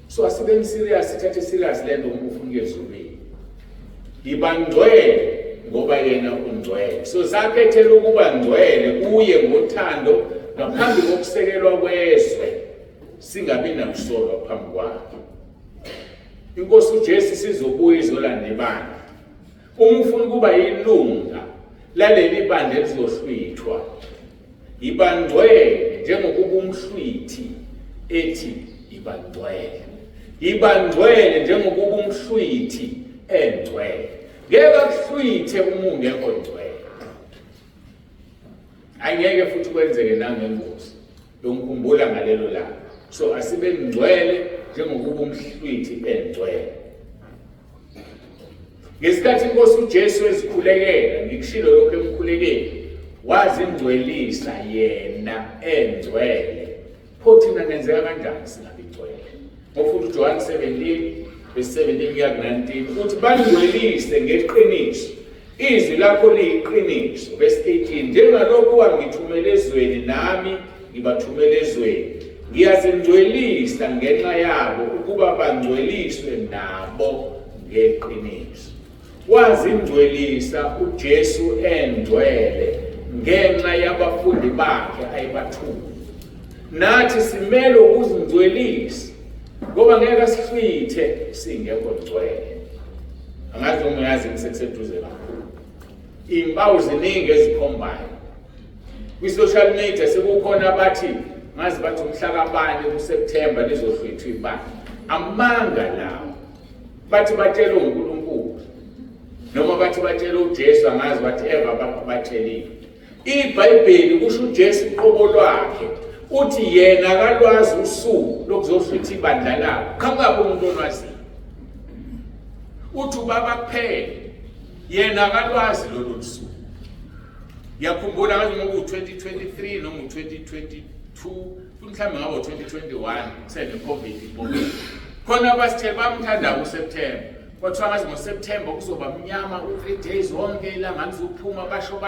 so asibeni serious sithathe serious le nto ufuna ezulwini ibangcwele ngoba yena ungcwele so sakhethela ukuba ngcwele kuye ngothando ngaphambi kokusekelwa kweswe singabi nakusolwa phambi kwakhe. Inkosi uJesu sizobuya izolanda ibandla. Uma ufuna ukuba yilunga laleli bandla elizohlwithwa ibangcwele njengokuba umhlwithi ethi ibangcwele. Ibangcwele njengokuba umhlwithi engcwele. Ngeke kuhlwithe uma ungekho ngcwele. Angeke futhi kwenzeke nangengozi. Yongikhumbula ngalelo langa. So asibe ngcwele njengokuba umhlwithi engcwele. Ngesikhathi inkosi uJesu ezikhulekela ngikushilo lokho emkhulekeni wazingcwelisa yena engcwele. Pho thina ngenzeka kanjani singabi ngcwele? Ngofuthi uJohn 17 verse 17 kuya ku-19 uthi bangcwelise ngeqiniso izwi lakho liyiqiniso. Verse 18, njengalokhu wangithumela ezweni nami ngibathumela ezweni, ngiyazingcwelisa ngenxa yabo ukuba bangcweliswe nabo ngeqiniso. Wazingcwelisa uJesu engcwele ngenxa yabafundi bakhe ayibathume. Nathi simele ukuzingcwelisa ngoba ngeke sihlwithe singekho ngcwele. Angazi uma uyazi ngisekuseduze kakhulu. Impawu ziningi ezikhombayo. Kwi-social media sekukhona abathi ngazi bathi umhla kabani kuSeptember lizohlwithwa ibani. Amanga lawo. Bathi batshela uNkulunkulu noma bathi batshela uJesu, angazi bathi eva batshelile. IBhayibheli kusho uJesu uqobo lwakhe uthi yena akalwazi usuku lokuzohlwitha ibandla labo. Khangapho umuntu onwaziyo. Uthi ubaba kuphela yena akalwazi lolu suku. Yakhumbula ngathi ngoku 2023 noma 2022 mhlawumbe ngabo 2021 sene COVID ibhokile. Khona abasithele bamthanda uSeptember. Kwathiwa ngathi ngoSeptember kuzoba mnyama u3 days wonke ilanga lizophuma basho.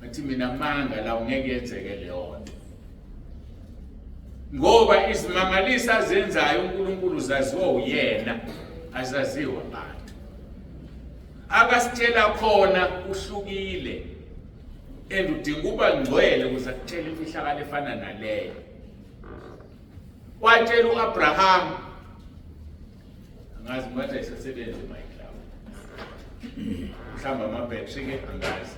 Ngathi mina manga la ungeke yenzeke leyo nto. Ngoba izimangalisa zenzayo uNkulunkulu zaziwa uyena, azaziwa abantu. Akasitshela khona uhlukile. Udinga uba ngcwele ukuze akutshele imfihlakalo efana naleyo. Watshela uAbraham, angazi ngathi ayisebenze mic lawo. Mhlamba ama-battery ke angazi.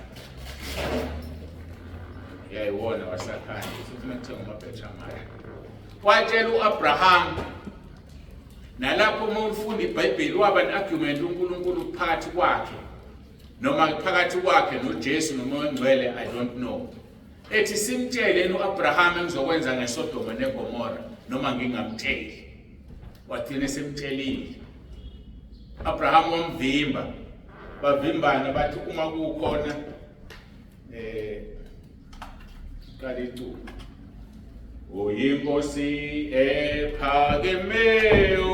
Yayibona wasakhanya futhi ngithenga ama-battery amanye. Watshela uAbraham, nalapho uma ufunda iBhayibheli waba ne-argument uNkulunkulu phakathi kwakhe noma phakathi kwakhe noJesu noma oNgcwele, I don't know. Ethi simtshele uAbraham engizokwenza ngeSodoma neGomora noma ngingamtsheli. Wathina simtshelile. Abraham wamvimba. Bavimbana bathi uma kukhona kalitu uyinkosi ephakemeyo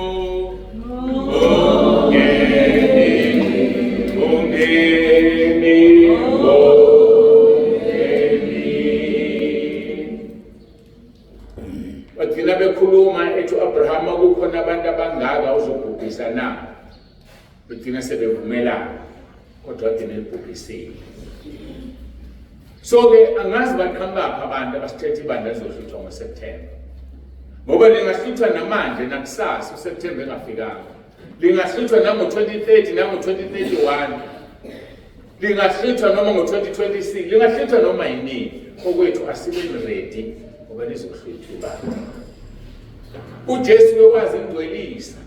wathina bekhuluma ethi uAbraham kukhona abantu abangaka uzobhubhisa na. Bethina sebevumelana kodwa wathina ebhubhisile. So ke angazi baqhambapha abantu abasithethe ibandla lizohlutshwa ngoSeptember. Ngoba lingahluthwa namanje nakusasa uSeptember engafikanga. Lingahluthwa nango-2030 nango-2031. Lingahluthwa noma ngo-2026. Lingahluthwa noma yinini. Okwethu asibe ready ngoba lizohlutshwa ibandla. uJesu wakwazi ingcwelisa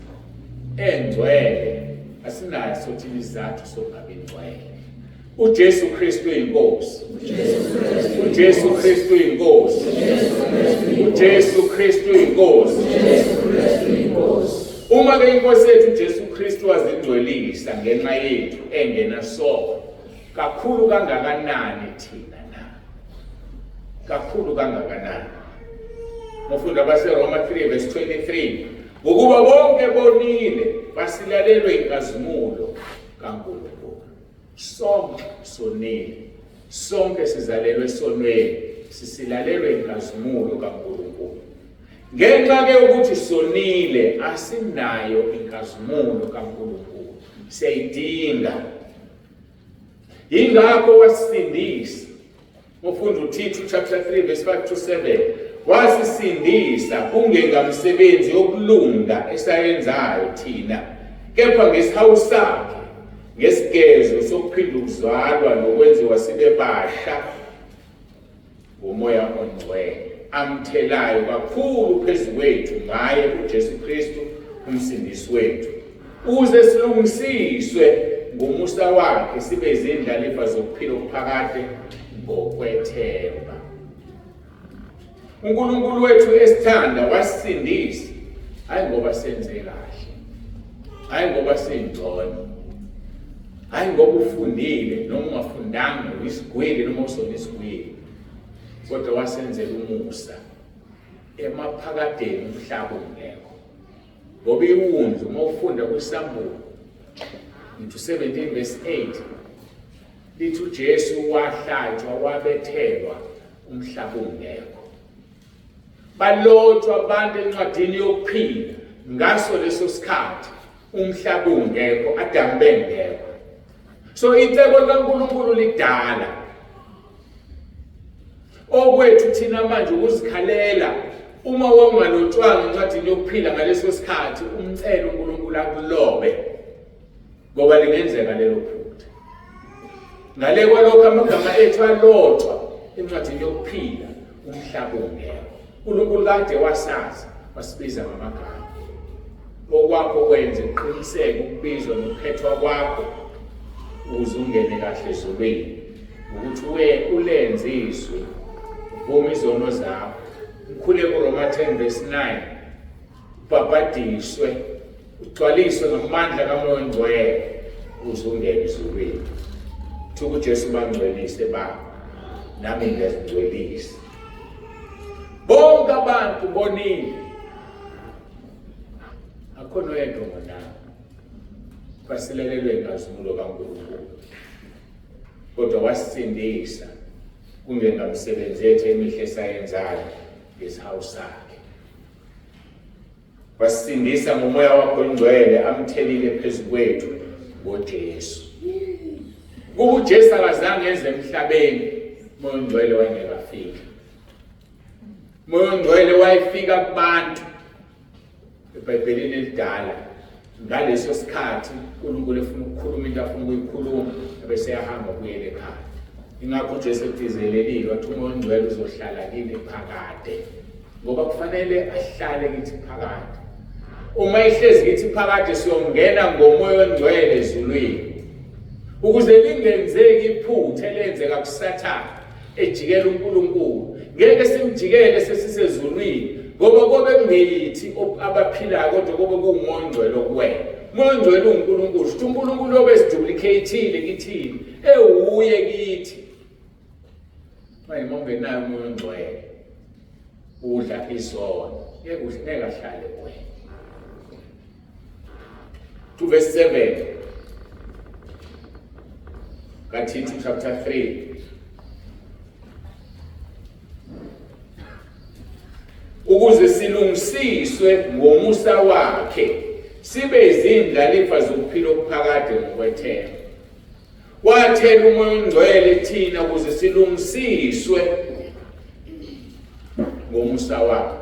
engcwele. Asinayo sothini isizathu sokungabi ngcwele. uJesu Kristu inkosi. uJesu Kristu inkosi. uJesu Kristu inkosi. Uma ke inkosi yethu uJesu Kristu wazingcwelisa ngenxa yethu engenasono, kakhulu kangakanani thina na? Kakhulu kangakanani? Mufunda baseRoma 3 verse 23, ngokuba bonke bonile basilalelwe inkazimulo kaNkulunkulu. Sonke sonile, sonke sizalelwe sonweni, sisilalelwe inkazimulo kaNkulunkulu. Ngenxa ke ukuthi sonile asinayo inkazimulo kaNkulunkulu, siyayidinga. Yingakho wasisindisa. Mufunda uThithu chapter 3 verse 5 to 7. Wasisindisa kungengamsebenzi yokulunga esayenzayo thina, kepha ngesihawu sakhe, ngesigezo sokuphinda ukuzalwa nokwenziwa sibe basha ngoMoya oNgcwele amthelayo kakhulu phezu kwethu ngaye uJesu Kristu umsindisi wethu, ukuze silungisiswe ngomusa wakhe sibe izindlalifa zokuphila okuphakade ngokwethemba. uNkulunkulu wethu esithanda wasisindisa, hayi ngoba senze kahle, hayi ngoba singcono, hayi ngoba ufundile noma ungafundanga, uyisigwili noma usona isigwili, kodwa wasenzela umusa emaphakadeni umhlaba ungekho. Ngoba iwundlu uma ufunda kwiSambulo into 17 verse 8 lithi uJesu wahlatshwa wabethelwa umhlaba ungekho. Balotshwa abantu encwadini yokuphila ngaso leso sikhathi umhlaba ungekho, Adam bengekho. So icebo likaNkulunkulu lidala. Okwethu thina manje ukuzikhalela uma wangalotshwanga encwadini yokuphila ngaleso sikhathi umcelo uNkulunkulu akulobe ngoba lingenzeka lelo phutha. Ngale kwalokho amagama ethu alotshwa encwadini yokuphila umhlaba ungekho. uNkulunkulu kade wasazi wasibiza ngamagama. Okwakho kwenze uqiniseke ukubizwa nokuphethwa kwakho ukuze ungene kahle ezulwini, ukuthi ulenze izwi uvuma izono zakho, ukhule kuRoma 10:9, ubhabhadiswe, ugcwaliswe ngamandla kaMoya oNgcwele ukuze ungene ezulwini. Thuku uJesu bangcwelise bakho, nami ngiyazingcwelisa. Bonke abantu bonile, akhona oyedwa ngonayo basilelelwe ngazimulo kaNkulunkulu, kodwa wasisindisa kungengamsebenzi yethu emihle esayenzayo ngesihawu sakhe. Wasisindisa ngomoya wakho oNgcwele amthelile phezu kwethu ngoJesu. Kuba uJesu akazange eze emhlabeni umoya oNgcwele wayengekafika. Umoya oNgcwele wayefika kubantu eBhayibhelini elidala ngaleso sikhathi uNkulunkulu efuna ukukhuluma into afuna ukuyikhuluma bese yahamba kuyele ekhaya. Ingakho uJesu etizelelile wathi umoya oNgcwele uzohlala kini phakade, ngoba kufanele ahlale kithi phakade. Uma ihlezi kithi phakade siyongena ngomoya oNgcwele ezulwini ukuze lingenzeki iphutha elenzeka kuSathane ejikela uNkulunkulu. Ngeke simjikele sesisezulwini ngoba kobe kungiyithi abaphilayo, kodwa kobe kungumoya oNgcwele okuwena. Umoya oNgcwele uNkulunkulu, futhi uNkulunkulu obeziduplicateile kithini ewuye kithi. Manje mongenayo umoya oNgcwele udla izono, ngeke ahlale kuwena. 2:7 kaThithu chapter 3. Ukuze silungisiswe ngomusa wakhe sibe izindlalifa zokuphila okuphakade ngokwethemba. Wathela umoya oNgcwele thina ukuze silungisiswe ngomusa wakhe,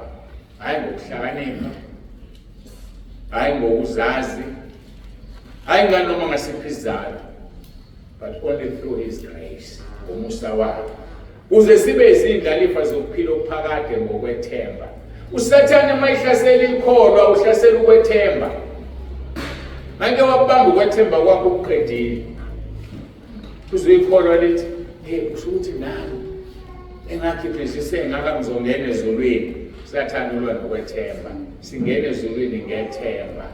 hayi ngokuhlakanipha, hayi ngokuzazi, hayi nganoma ngasiphi isizathu, but only through his grace, ngomusa wakhe, ukuze sibe izindlalifa zokuphila okuphakade ngokwethemba. USathane uma ihlasela ikholwa uhlasela ukwethemba. Ngeke wabamba ukwethemba kwakho ukuqedile. Uzuyikholwa lithi, kusho ukuthi nami engakhiphisise ngaka ngizongena ezulwini. Sathane ulwa nokwethemba. Singena ezulwini ngethemba.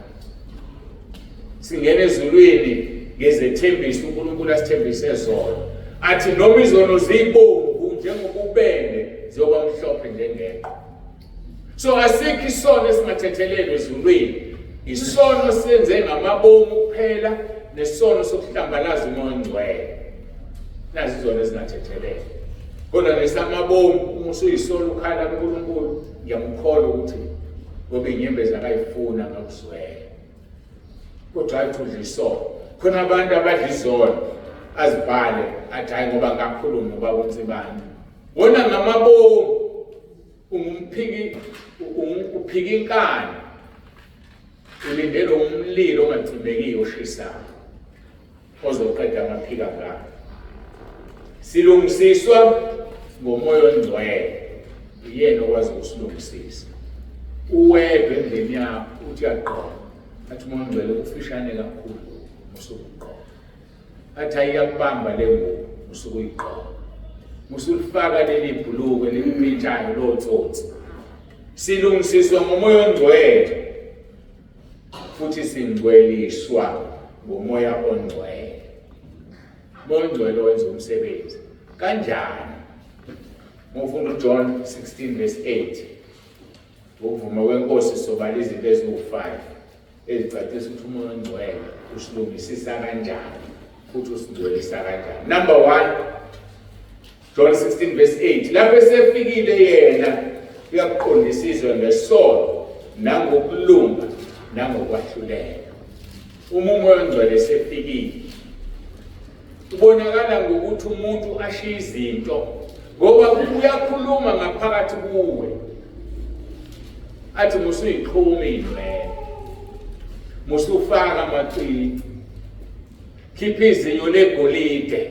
Singena ezulwini ngezethembiso uNkulunkulu asithembise zona. Athi noma izono zibomvu njengobubende ziyoba mhlophe njengengqe. So asikho isono esingathethelelwe ezulwini. Isono senze ngamabomu kuphela nesono sokuhlambalaza umoya oNgcwele. Nazi izona ezingathethelelwe. Kodwa nesamabomu uma usuyisono ukhala kuNkulunkulu, ngiyamkholwa ukuthi ngoba inyembezi akayifuna ngakuzwela. Kodwa athi udla isono. Khona abantu abadla izono azibhale athi hayi ngoba ngakhuluma ngoba konsibani. Wona ngamabomu uphika inkani, ulindele umlilo ongacimbekiyo oshisayo ozoqeda amaphika ngalo. Silungisiswa ngomoya oNgcwele, yena okwazi ukusilungisisa. Uwedwa endlini yakho uthi uyaqonda athi umoya oNgcwele ufishane kakhulu musukuqonda. Athi ayakubamba le ngubo musukuyiqonda. Musulifaka leli bhuluke limpintshayo lotsotsi. Silungisiswa ngomoya oNgcwele futhi singcweliswa ngomoya oNgcwele. Umoya oNgcwele wenza umsebenzi kanjani? Ngofunda uJohn 16:8. Ukuvuma kweNkosi sobala izinto eziwu5 ezicacisa ukuthi umoya oNgcwele usilungisisa kanjani. futhi usingcwelisa kanjani. Number 1, John 16 verse 8. Lapho esefikile yena uyakuqondisizwa ngesono nangokulunga nangokwahlulela. Uma umoya ongcwele esefikile ubonakala ngokuthi umuntu ashiya izinto ngoba uyakhuluma ngaphakathi kuwe. Athi musuyiqhuma inwele, musufaka amacici, khipha izinyo legolide,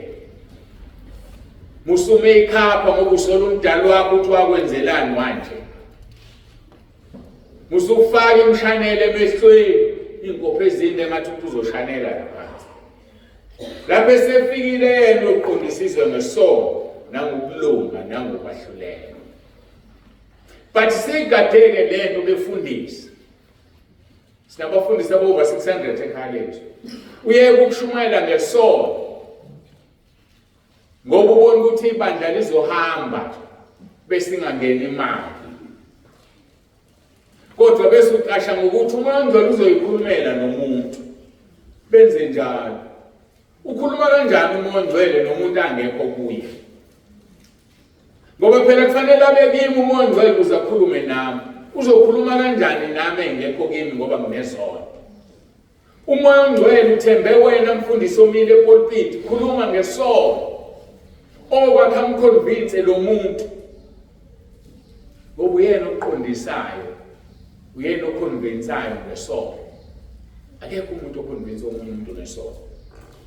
musumeyikhapha ngoba usola umdali wakho ukuthi wakwenzelani manje. Musufaka imshanele emehlweni, inkopho ezinde engathi uzoshanela laphansi. Lapho esefikile yena uqondisizwe ngesono nangokulunga nangokwahlulela. But sigadeke lento befundisa. Sinabafundisi over 600 ekhalezo. Uyeke ukushumayela ngesono. Ngoba ubona ukuthi ibandla lizohamba bese ingangeni imali. Kodwa bese uqasha ngokuthi umoya ongcwele uzoyikhulumela nomuntu. Benze njalo. Ukhuluma kanjani umoya ongcwele nomuntu angekho kuye? Ngoba phela kufanele abe kimi umoya ongcwele ukuze akhulume nami. Uzokhuluma kanjani nami engekho kimi ngoba nginezono? Umoya ongcwele uthembe wena mfundisi omile epulpit, khuluma ngesono. Okwakha mconvince lo muntu. Ngoba uyena oqondisayo, uyena oconvincayo ngesono. Akekho umuntu oconvince omunye umuntu ngesono.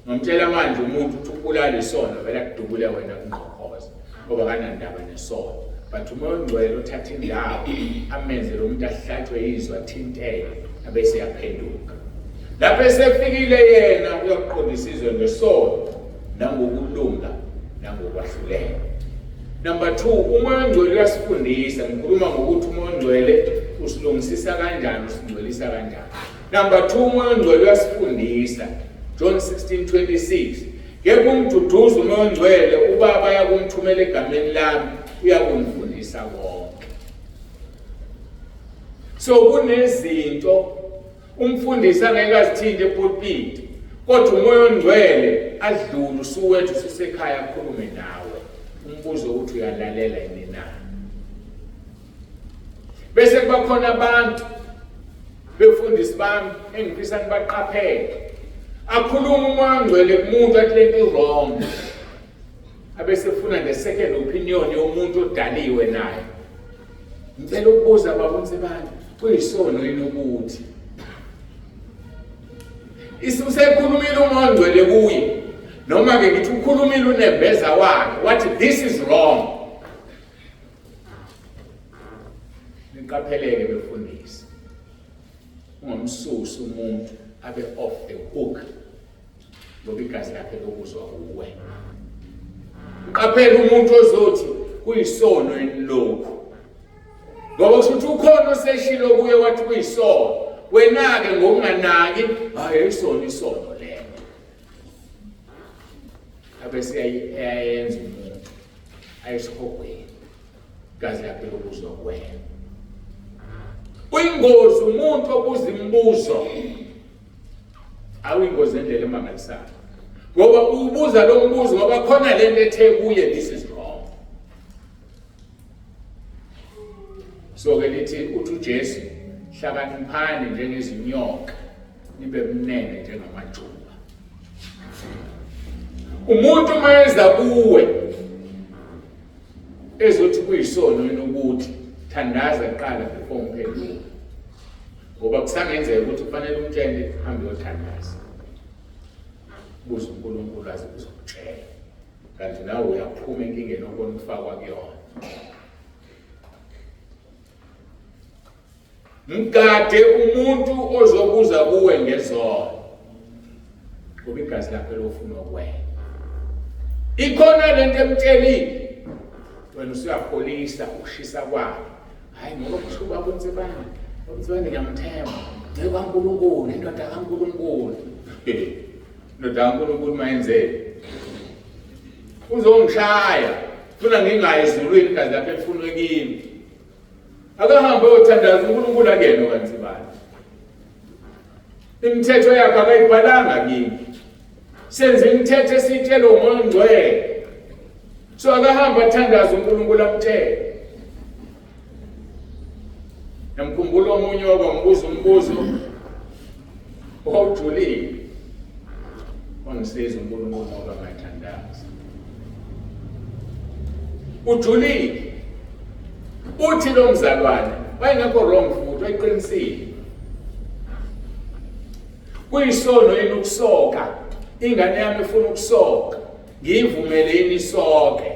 Ngomtshela manje umuntu ukuthi ubulala isono vele akudubule wena kungqoqoza ngoba kanandaba nesono. But umoya ongcwele uthatha indawo amenze lo muntu ahlatshwe izwa athinteke abese yaphenduka. Lapho esefikile yena uyakuqondisizwe ngesono nangokulunga nangokwahlulela. Number 2, umoya ongcwele uyasifundisa. Ngikhuluma ngokuthi umoya ongcwele usilungisisa kanjani, usingcwelisa kanjani. Number 2, umoya ongcwele uyasifundisa. John 16:26. Ngeke umduduze umoya ongcwele, ubaba yakumthumela egameni lami, uyakungifundisa konke. So kunezinto umfundisi angeke azithinte epulpit, kodwa umoya ongcwele adlule usuwethu ususekhaya akhulume nawe. Umbuzo ukuthi uyalalela yini na? Bese kuba khona abantu befundisi bami engifisa ngibaqaphele. Akhuluma umoya ongcwele kumuntu athi lento wrong. Abese funa the second opinion yomuntu odaliwe naye. Ngicela ukubuza babonise bani, kuyisono yini ukuthi usekhulumile umoya ongcwele kuye, noma ke ngithi ukhulumile unembeza wakhe wathi this is wrong. Niqapheleke befundisi. Ungomsusi umuntu abe off the hook ngoba igazi lakhe lokuzwa kuwe. Uqaphela umuntu ozothi kuyisono enilokhu. Ngoba usuthi ukhona oseshilo kuye wathi kuyisono, wena ke ngokunganaki hayi isono lelo. Abese ayenza umuntu ayisihogweni igazi lakhe lokuzwa kuwe. Uyingozi umuntu obuza imibuzo. Awuyingozi endlela emangalisayo. Ngoba ubuza lo mbuzo ngoba khona lento ethe kuye this is wrong. So ke lithi uthi uJesu hlakaniphani njengezinyoka nibe mnene njengamajuba. Umuntu mayeza kuwe ezothi kuyisono yini ukuthi thandaza kuqala before umphendule. Ngoba kusangenzeka ukuthi kufanele umtshele hambe uyothandaza. Buza uNkulunkulu aze uzokutshela. Kanti nawe uyaphuma enkingeni okona ukufakwa kuyona. Mgade umuntu ozobuza kuwe ngezono. Ngoba igazi lakhe lofuna kuwena. Ikhona lento emtshelile. Wena usuyapholisa ukushisa kwakhe. Hayi ngoba kusho babonise bani. Babonise ngiyamthemba. Ngeke kaNkulunkulu, indoda kaNkulunkulu. Indoda kaNkulunkulu mayenzele. Uzongishaya. Funa ngingayi ezulwini igazi lakhe lifunwe kimi. Akahambe uyothandaza uNkulunkulu akena kanzibani. Imithetho yakhe akayibhalanga kimi. senze imithetho esiyitshela uMoya oNgcwele. So akahamba athandaza uNkulunkulu amtshele. Namkhumbula omunye wakwambuza umbuzo owawujulile. Wangisiza uNkulunkulu ngoba ngathandaza. Ujulile. Uthi lo mzalwane wayengekho wrong futhi wayiqinisile. Kuyisono yini ukusoka? Ingane yami ifuna ukusoka. Ngivumele yini isoke?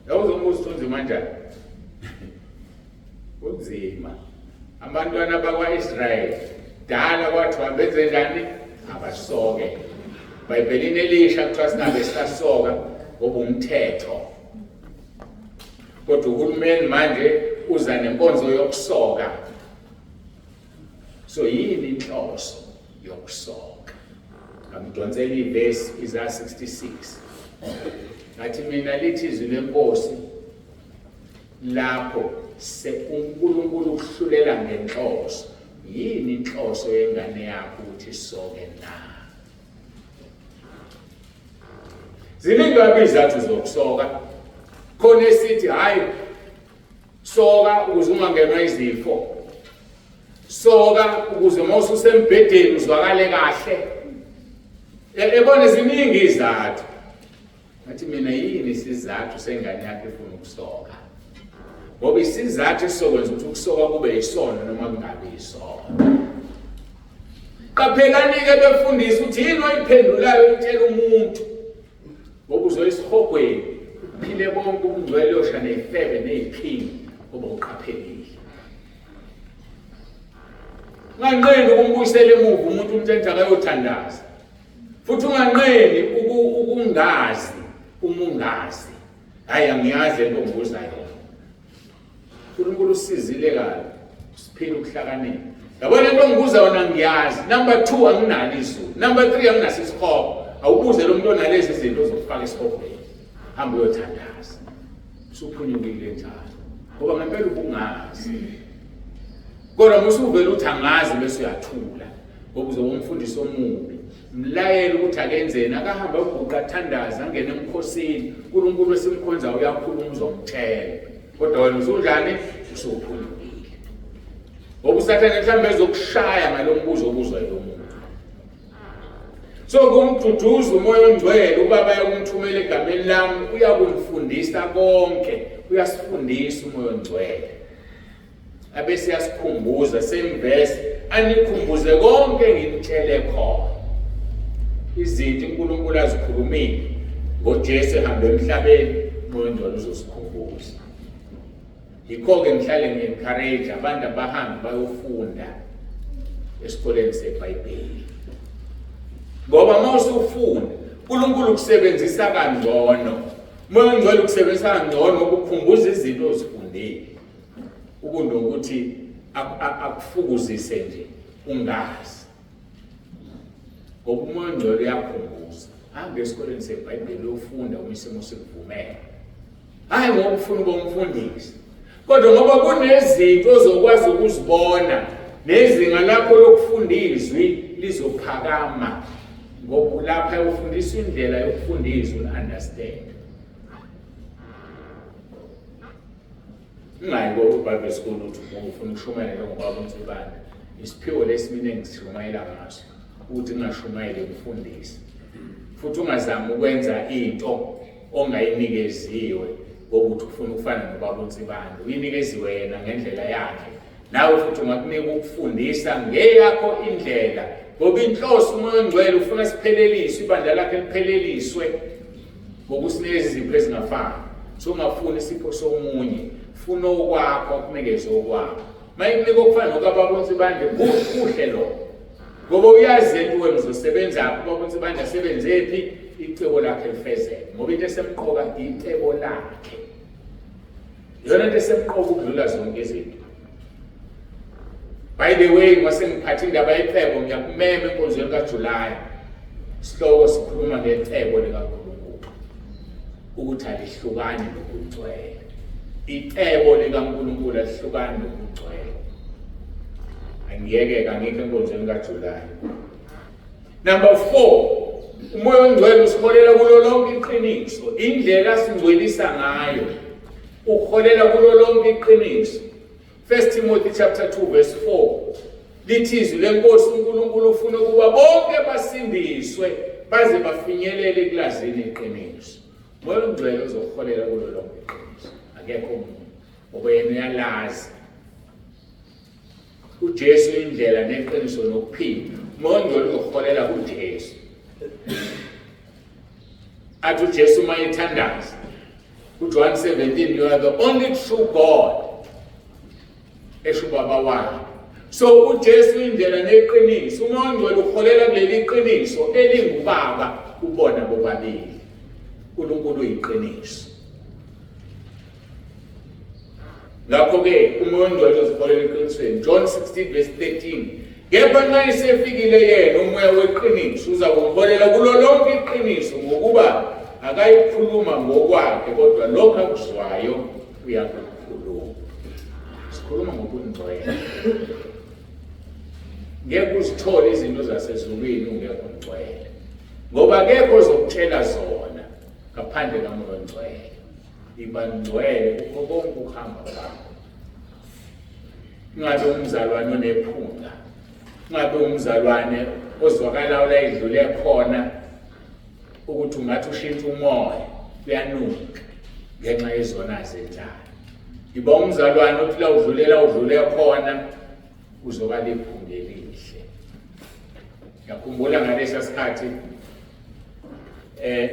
Yawuzombuza ukuthi kanjani? Kunzima. Abantwana bakwa-Israyeli dala kwathiwa benze njani? Abasoke. Bhayibhelini Elisha kuthiwa singabe sisasoka ngoba umthetho. Kodwa uhulumeni manje uza nenkonzo yokusoka. So yini inhloso yokusoka? Ngidonsela ivesi Isaiah 66. Ngathi mina lithi izwi lenkosi lapho uNkulunkulu ukuhlulela ngenhloso. Yini inhloso yengane yakho ukuthi isoke na? Ziningi izizathu zokusoka. Khona esithi hayi soka ukuze ungangenwa izifo. Soka ukuze mawuse usembhedeni uzwakale kahle. Ebona ziningi izizathu. Ngathi mina yini isizathu sengane yakho efuna ukusoka? Ngoba isizathu esizokwenza ukuthi ukusoka kube isono noma kungabi isono. Qaphelani-ke befundisa ukuthi yini oyiphendulayo utshela umuntu. Ngoba uzoyisihogweni uphile bonke ubungcwele yosha ney'febe ney'phingi ngoba uqaphelile. Unganqeni ukumbuyisela emuva umuntu umtshela akayothandaza. Futhi unganqeni ukungazi umungazi. Hayi angiyazi lento ngibuza yona. uNkulunkulu usizile kabi siphile ukuhlakanipha. Yabona into ngibuza yona ngiyazi. Number 2 anginalo izulu. Number 3 anginaso isihogo. Awubuze lo muntu onalezi izinto ozokufaka esihogweni. Hamba uyothandaza. Usuphunyukile njalo. Ngoba ngempela ubungazi. Kodwa musuvela uthi angazi bese uyathula. Ngoba uzoba umfundisi omubi. Mlayela ukuthi akenzeni akahamba uguqa athandaza angene emkhosini. uNkulunkulu esimkhonza uyakhuluma uzomtshela. Kodwa wena usunjani? Usuphulukile. Ngoba uSathane mhlawumbe ezokushaya ngalombuzo obuzwa yomuntu. So kumduduza uMoya oNgcwele ubaba yakumthumela egameni lami uyakumfundisa konke. Uyasifundisa uMoya oNgcwele. Abese yasikhumbuza same verse anikhumbuze konke ngimtshele khona. Izinto uNkulunkulu azikhulumile ngoJesu ehamba emhlabeni uMoya oNgcwele uzosikhumbuza. Yikho-ke ngihlale ngi-encourage abantu abahambe bayofunda esikoleni seBhayibheli. Ngoba uma usufunda uNkulunkulu ukusebenzisa kangcono. Umoya oNgcwele ukusebenzisa kangcono ukukhumbuza izinto ozifundile. Ukuthi akufukuzise nje ungazi. Ngoba uMoya oNgcwele uyakhumbuza. Hamba esikoleni seBhayibheli uyofunda uma isimo sikuvumela. Hayi ngoba ufuna ukuba umfundisi. Kodwa ngoba kunezinto ozokwazi ukuzibona nezinga lakho lokufunda izwi lizophakama. Ngoba lapha ufundiswa indlela yokufundisa understand. Ungayi ngoBible school uthi ufuna ukushumayela ngoba uNsibanda. Isiphiwo lesimine engishumayela ngaso ukuthi ungashumayeli umfundisi. Futhi ungazami ukwenza into ongayinikesiwe ngokuthi ufuna ukufana nobaba uNsibanda. Uyinikeziwe yena ngendlela yakhe. Nawe futhi ungakunika ukufundisa ngeyakho indlela. Ngoba inhloso uMoya oNgcwele ufuna sipheleliswe ibandla lakhe lipheleliswe ngokusinikeza izipho ezingafani. So ungafuni isipho somunye, funa okwakho akunikeze okwakho. Mayikunika okufana nokababa uNsibanda kuhle lokho. Ngoba uyazi into wena uzosebenza apho ubaba uNsibanda asebenze phi icebo lakhe lifezeke. Ngoba into esemqoka icebo lakhe. Yona into esemqoka ukudlula zonke izinto. By the way, ngwasengiphatha indaba yecebo ngiyakumema enkonzweni kaJulayi. Sihloko sikhuluma ngecebo likaNkulunkulu. Ukuthi alihlukani nobungcwele. Icebo likaNkulunkulu alihlukani nobungcwele. angiyeke angikho enkonzweni kaJulayi. Number 4, umoya ongcwele usiholela kulo lonke iqiniso. Indlela singcwelisa ngayo uholela kulo lonke iqiniso. 1 Timothy chapter 2 verse 4 lithi izwi lenkosi uNkulunkulu ufuna ukuba bonke basindiswe baze bafinyelele ekulazini iqiniso. Umoya ongcwele uzoholela kulo lonke iqiniso. Akekho umuntu ngoba yena uyalazi uJesu indlela neqiniso nokuphila. Umoya ongcwele uzoholela kuJesu. Athi uJesu mayethandaza kuJohn 17, you are the only true God. Esho baba wakhe. So uJesu indlela neqiniso. Umoya ongcwele uholela kuleli iqiniso elingubaba ubona bobabili. uNkulunkulu uyiqiniso. Ngakho-ke umoya ongcwele uziholela eqinisweni. John 16 verse 13. Kepha nxa esefikile yena umoya weqiniso uzakuholela kulo lonke iqiniso ngokuba akayikhuluma ngokwakhe kodwa lokho akuzwayo uyakukhuluma. Sikhuluma ngobungcwele. Ngeke uzithole izinto zasezulwini ungekho ngcwele. Ngoba akekho ozokutshela zona ngaphandle kamoya ongcwele. Iba ngcwele kukho konke ukuhamba kwakho. Ngabe umzalwane onephunga, ngabe umzalwane ozwakalayo la idlule khona ukuthi ungathi ushintsha umoya uyanuka ngenxa yezona zenjalo. Iba umzalwane othi la udlule khona uzokala iphunga elihle. Ngiyakhumbula ngalesa sikhathi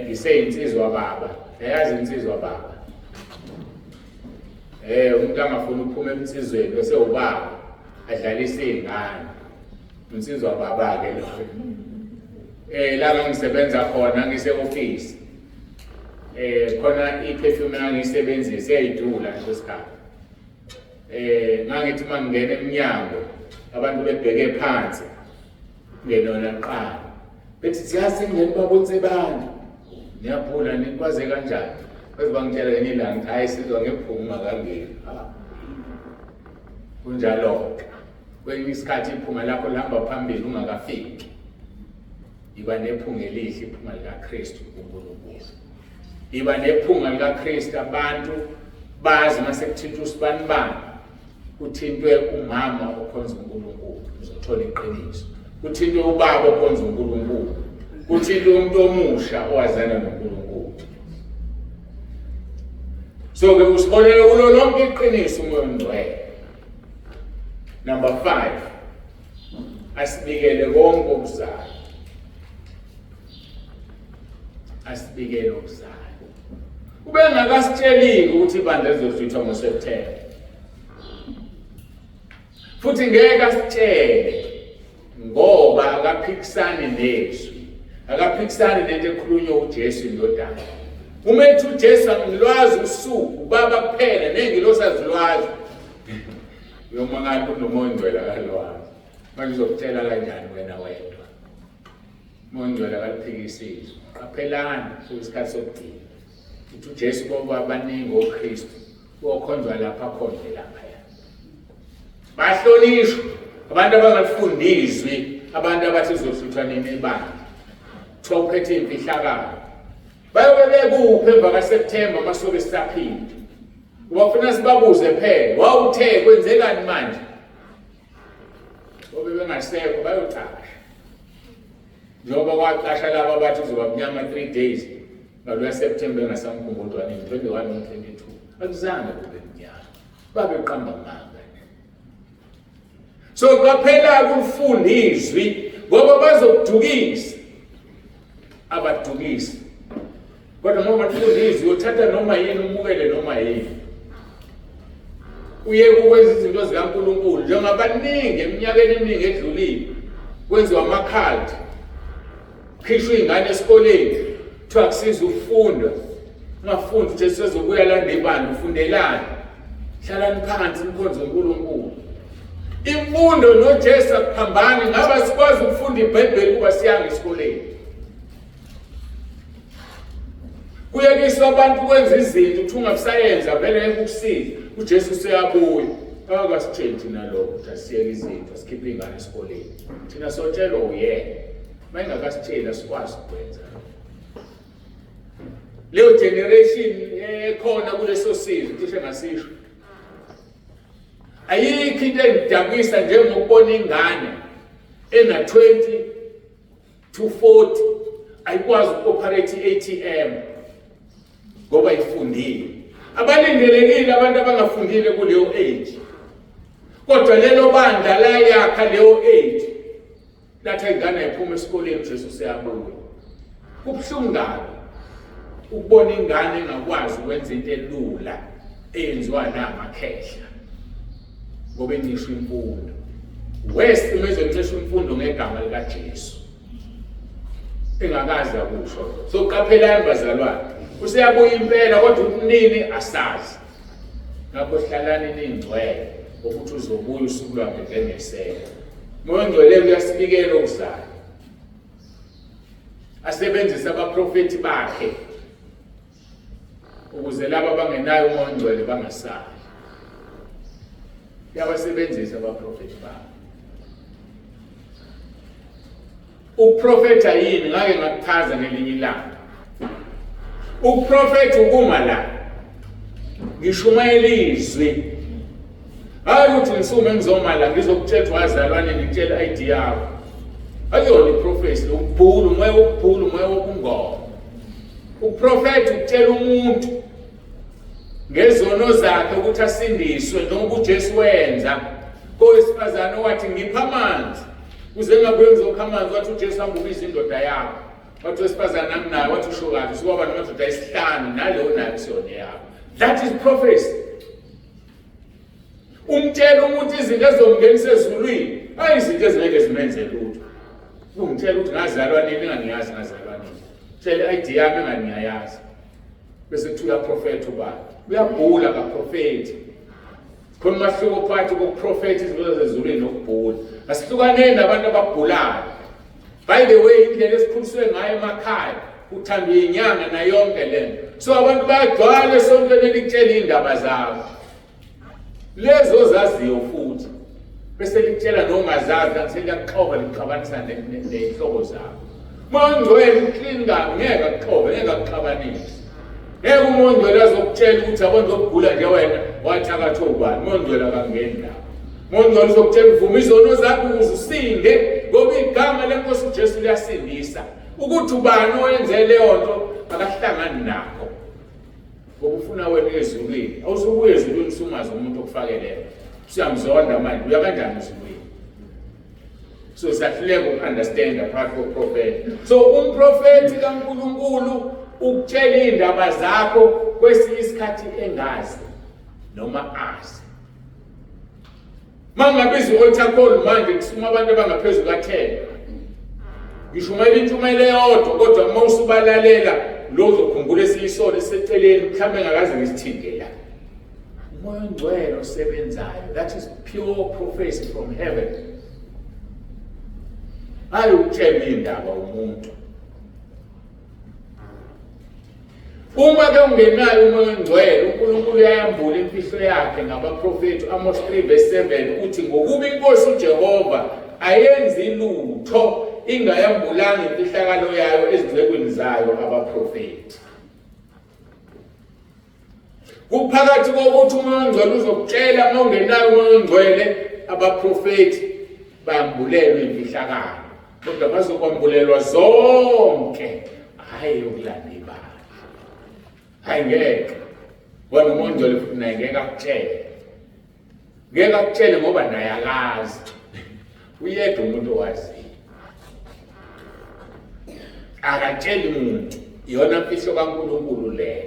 ngiseyinsizwa baba, yazi insizwa baba. Umuntu angafuna ukuphuma emsizweni bese ubaba adlalisa izingane. Insizwa baba ke lo. La ngisebenza khona ngise-office. Khona iperfume engangiyisebenzisa eyidula ngesikhathi. Ngangithi mangingena eminyango abantu bebheke phansi ngenona qala. Bethi siyazi ngene babonise bani. Ngiyaphula nikwaze kanjani? Bese bangitshela ngenye ilanga hayi sizwa ngephunga kangeni. Kunjalo kwenye isikhathi iphunga lakho lihamba phambili ungakafiki. Iba nephunga elihle iphunga likaKristu uNkulunkulu. Iba nephunga likaKristu abantu bazi mase kuthinta usibanibani. Kuthintwe umama okhonza uNkulunkulu uzothola iqiniso. Kuthintwe ubaba okhonza uNkulunkulu. Kuthintwe umuntu omusha owazana noNkulunkulu. So ke usiholela kulo lonke iqiniso umoya ongcwele. Number 5. Asibikele konke okuzayo. Asibikele okuzayo. Ube ngakasitsheli ukuthi ibandla lizohlutshwa ngoSeptember. Futhi ngeke asitshele ngoba akaphikisani nezwi. Akaphikisani nento ekhulunywa uJesu indodana. Uma ethi uJesu angilwazi usuku baba kuphela nengilosi azilwazi. Yomangani kunomoya ongcwele akalwazi. Manje uzokutshela kanjani wena wedwa? Umoya ongcwele akaliphikisizwe. Qaphelani kuyisikhathi sokudinga. Uthi uJesu ngoba abaningi oKristu okhonzwa lapha khonje lapha. Bahlonishwa abantu abangalifundizwi, abantu abathi uzohluthwa nini ibandla. Kuthiwa uphethe imfihlakalo. Bayobe kuphi emva kaSeptember masobe sisaphinde. Ubafuna sibabuze phela, wawuthe kwenzekani manje? Ngoba bengasekho bayothasha. Njengoba kwaqasha laba bathi uzoba mnyama 3 days. Ngalo September ngasamkhumbula 21 no 22. Akuzange kube mnyama. Babeqamba manga. So qaphela ukufundizwi ngoba bazokudukisa. Abadukisi. Kodwa noma ufundizwi uthatha noma yini umukele noma yini. Uye ukwenza izinto zikaNkulunkulu njengabaningi eminyakeni eminingi edlulile. Kwenziwa amakhadi. Khishwe ingane esikoleni. Kuthiwa kusiza ukufunda. Ungafundi nje sezobuya landa ibandla ufundelani. Hlalani phansi nikhonze uNkulunkulu. Imfundo noJesu akuphambani ngaba sikwazi ukufunda iBhayibheli kuba siyanga esikoleni. Kuyekiswa abantu kwenza izinto uthi ungakusayenza vele ukusiza uJesu seyabuya akasitsheli thina lokho ukuthi asiyeke izinto sikhiphe iy'ngane esikoleni thina sotshelwa uyena uma engakasitsheli asikwazi ukwenza leyo generation ekhona kuleso sizwe cishe ngasisho ayikho into engidabisa njengokubona ingane ena-20 to 40 ayikwazi uku-operate i-ATM ngoba ifundile. Abalindelekile abantu abangafundile kuleyo age, kodwa lelo bandla layakha leyo age lathi ingane iphuma esikoleni Jesu seyabuya. Kubuhlungu kabi ukubona ingane engakwazi ukwenza into elula eyenziwa namakhehla ngoba encishwa imfundo. West mezoncishwa imfundo ngegama likaJesu engakazi akusho. So qaphelani bazalwane, useyabuya impela kodwa ukunini asazi. Ngakho hlalani ningcwele ukuthi uzobuya usuku lwakhe njengesela. Moya ngcwele uyasibikela okuzayo. Asebenzisa abaprofeti bakhe ukuze laba abangenayo umoya ngcwele bangasayi. Yabasebenzisa abaprofeti bakhe. Uprofeta yini ngake ngakuchaza ngelinye ilanga. Uprofeti ukuma la ngishumayela izwi. Hayi ukuthi ngisume ngizomala ngizokutshela wazalwane ngitshela ID yakho. Ayona iprofesi ukubhula umoya wokubhula umoya wokungoma. Uprofeti ukutshela umuntu ngezono zakhe ukuthi asindiswe njengoba uJesu wenza. Kowesifazane wathi ngipha amanzi uze ngabuye ngizokha amanzi, wathi uJesu ambubiza indoda yakho. Wathi wesifazane anginayo, wathi usho kahle sokuba namadoda ayisihlanu naleyo nayo kusiyona yakho. That is prophecy. Umtshela umuntu izinto ezomngenisa ezulwini, hayi izinto ezingeke zimenze lutho. Ungitshela ukuthi ngazalwa nini engangiyazi ngazalwa nini. Tshela ID yami engangiyazi. Bese kuthiwa prophet ubani. Uyabhula kaprofeti. Khona umahluko phakathi kokuprofethi izinto zezulwini nokubhula. Asihlukaneni nabantu ababhulayo. By the way, indlela esikhuliswe ngayo emakhaya uthandwa inyanga na yonke lento. So abantu bayagcwala esontweni elikutshela indaba zabo. Lezo zaziyo futhi. Bese likutshela nongazazi kanti seliyakuxhoba likuxabanisa ney'hlobo zabo. Moya ngcwele uclean kabi ngeke akuxhobe, ngeke akuxabanise. Ngeke umoya ngcwele azokutshela ukuthi abantu zokugula nje wena wathakatha ubani. Moya ngcwele akangeni lapho. Moya ngcwele uzokutshela uvuma izono zakho ukuze usinde ngoba igama lenkosi uJesu liyasindisa. Ukuthi ubani oyenze leyo nto akahlangani nakho. Ngoba ufuna wena ezulwini. Awusubuye ezulwini usumazi umuntu okufakeleyo. Siyamzonda manje uya kanjani ezulwini. So siyahluleka uku-understanda phakathi koprofeti. So umprofeti kaNkulunkulu ukutshela iy'ndaba zakho kwesinye isikhathi engazi noma azi. Mangabiza i-altar call manje kusuma abantu abangaphezulu ka-10. Ngishumayela intshumayelo eyodwa kodwa uma usubalalela lo uzokhumbula esiyisona esiseceleni mhlawumbe engakaze ngisithinte la. Umoya ongcwele osebenzayo, that is pure prophecy from heaven. Hayi ukutshela indaba umuntu. Uma ke ungenayo umoya ongcwele, uNkulunkulu uyayambula imfihlo yakhe ngabaprofeti. Amos 3:7 uthi ngokuba inkosi uJehova ayenzi lutho ingayambulanga imfihlakalo yayo ezindlekweni zayo abaprofeti. Kuphakathi kokuthi umoya ongcwele uzokutshela uma ungenayo umoya ongcwele, abaprofeti bayambulelwa imfihlakalo. Kodwa bazokwambulelwa zonke, hayi ukulanda ibala. Hayi ngeke. Wena umoya ongcwele futhi naye ngeke akutshele. Ngeke akutshele ngoba naye akazi. Uyedwa umuntu owaziyo. Akatsheli umuntu. Iyona mfihlo kaNkulunkulu leyo.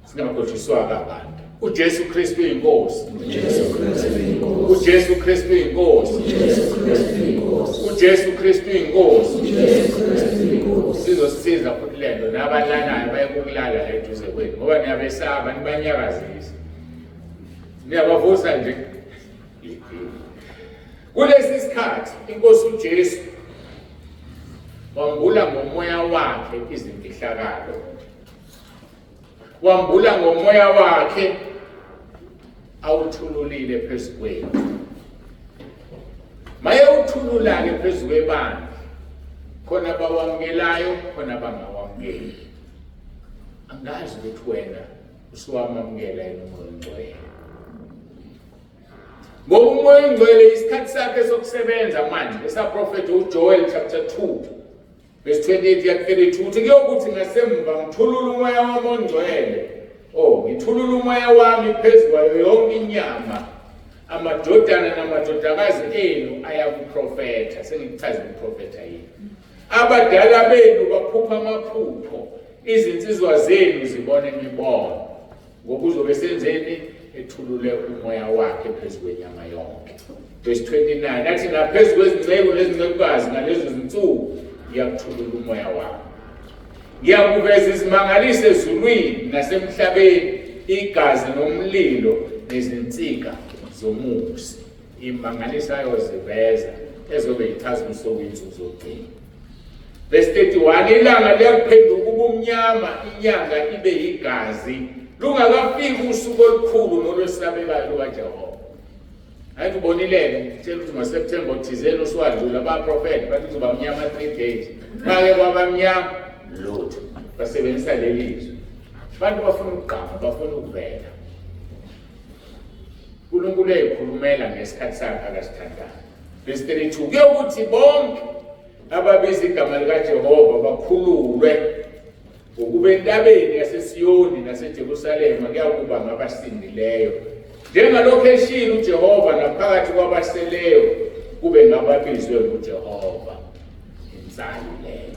Singakhohliswa kabantu. uJesu Kristu inkosi. uJesu Kristu inkosi. uJesu Kristu inkosi. uJesu Kristu inkosi. uJesu Kristu inkosi. uJesu Kristu inkosi. Sizosiza futhi lento nabalanayo bayekulala la eduze kwethu ngoba niyabesaba nibanyakazisa. Niyabavusa nje. Kulesi sikhathi inkosi uJesu wambula ngomoya wakhe izimfihlakalo. Wambula ngomoya wakhe awuthululile phezu kwenu. Maye uthulula-ke phezu kwebandla, khona abawamukelayo, khona abangawamukeli. Angazi ukuthi wena usuwamamukela yini umoya ongcwele. Ngoba umoya ongcwele isikhathi sakhe sokusebenza manje, esaprofethi uJoel chapter 2 verse 28-32 uthi kuyokuthi ngasemva ngithulula umoya wami ongcwele. Ngithulula umoya wami phezu kwayo yonke inyama. Amadodana namadodakazi enu ayakuprofetha. Sengikuchaze ukuprofetha yini. Abadala benu baphupha amaphupho. Izinsizwa zenu zibona imibono. Ngoba uzobe senzeni ethulule umoya wakhe phezu kwenyama yonke. Verse 29 athi ngaphezu kwezinceku nezincekukazi ngalezo zinsuku ngiyakuthulula umoya wami. Ngiyakuveza izimangaliso ezulwini nasemhlabeni, igazi nomlilo nezinsika zomusi. Imangaliso ayoziveza ezobe ichaza umsokwenzi uzogcina. Verse 31 ilanga liyaphenduka ubumnyama, inyanga ibe igazi, lungakafiki usuku olukhulu nolwesabekayo lukaJehova. Hayi ubonileke tshela ukuthi ngoSeptember thizeni usiwadlula abaprofeti bathi kuzoba mnyama 3 days. Manje kwabamnyama lutho basebenzisa leli lizwi. Abantu bafuna ukugqama, bafuna ukuvela. uNkulunkulu eyikhulumela ngesikhathi sakhe akasithandayo. Verse 32 kuyokuthi bonke ababiza igama likaJehova bakhululwe ukuba entabeni yaseSiyoni naseJerusalema kuyakuba ngabasindileyo. Njengalokho eshilo uJehova naphakathi kwabaseleyo kube ngababizwe nguJehova insali leyo.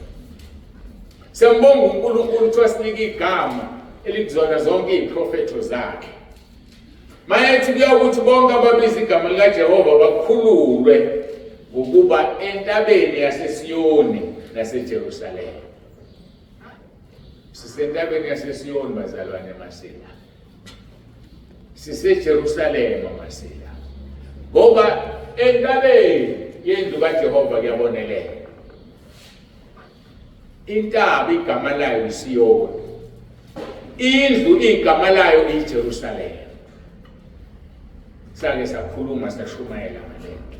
Siyambonga uNkulunkulu ukuthi wasinika igama elikuzona zonke iziprofeto zakhe. Mayethi kuyokuthi bonke ababiza igama likaJehova bakhululwe ukuba entabeni yaseSiyoni naseJerusalema. Sisentabeni yaseSiyoni bazalwane masila. SiseJerusalema masila. Ngoba entabeni yendlu kaJehova kuyabonelela. Intaba igama layo iSiyoni. Indlu igama layo iJerusalema. Sake sakhuluma sashumayela ngalento.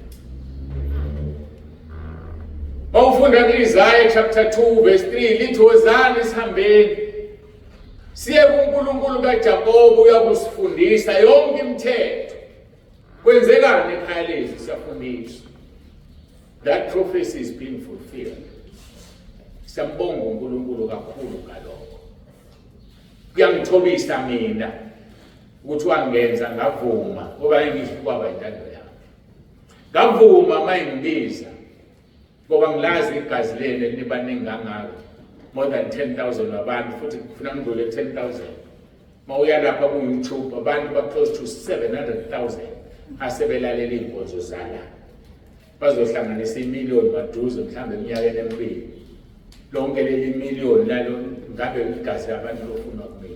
Mawufunda kuIsaiah chapter 2 verse 3 lithi wozani sihambeni siye kuNkulunkulu kaJakobe uyakusifundisa yonke imithetho. Kwenzekani ekhaya lethu siyafundiswa. That prophecy is being fulfilled. Siyambonga uNkulunkulu kakhulu ngalokho. Kuyangithobisa mina ukuthi wangenza ngavuma ngoba ngisho kwaba intando yami. Ngavuma mayingibiza ngoba ngilazi igazi lenu elibaningi kangaka, more than 10,000 abantu futhi kufuna ngidlule 10,000. Mawuya lapha ku YouTube abantu ba close to 700,000 asebelalela inkonzo zala. Bazohlanganisa imiliyoni maduze mhlambe eminyakeni emibili. Lonke leli miliyoni lalo ngabe igazi labantu lofuna kumina.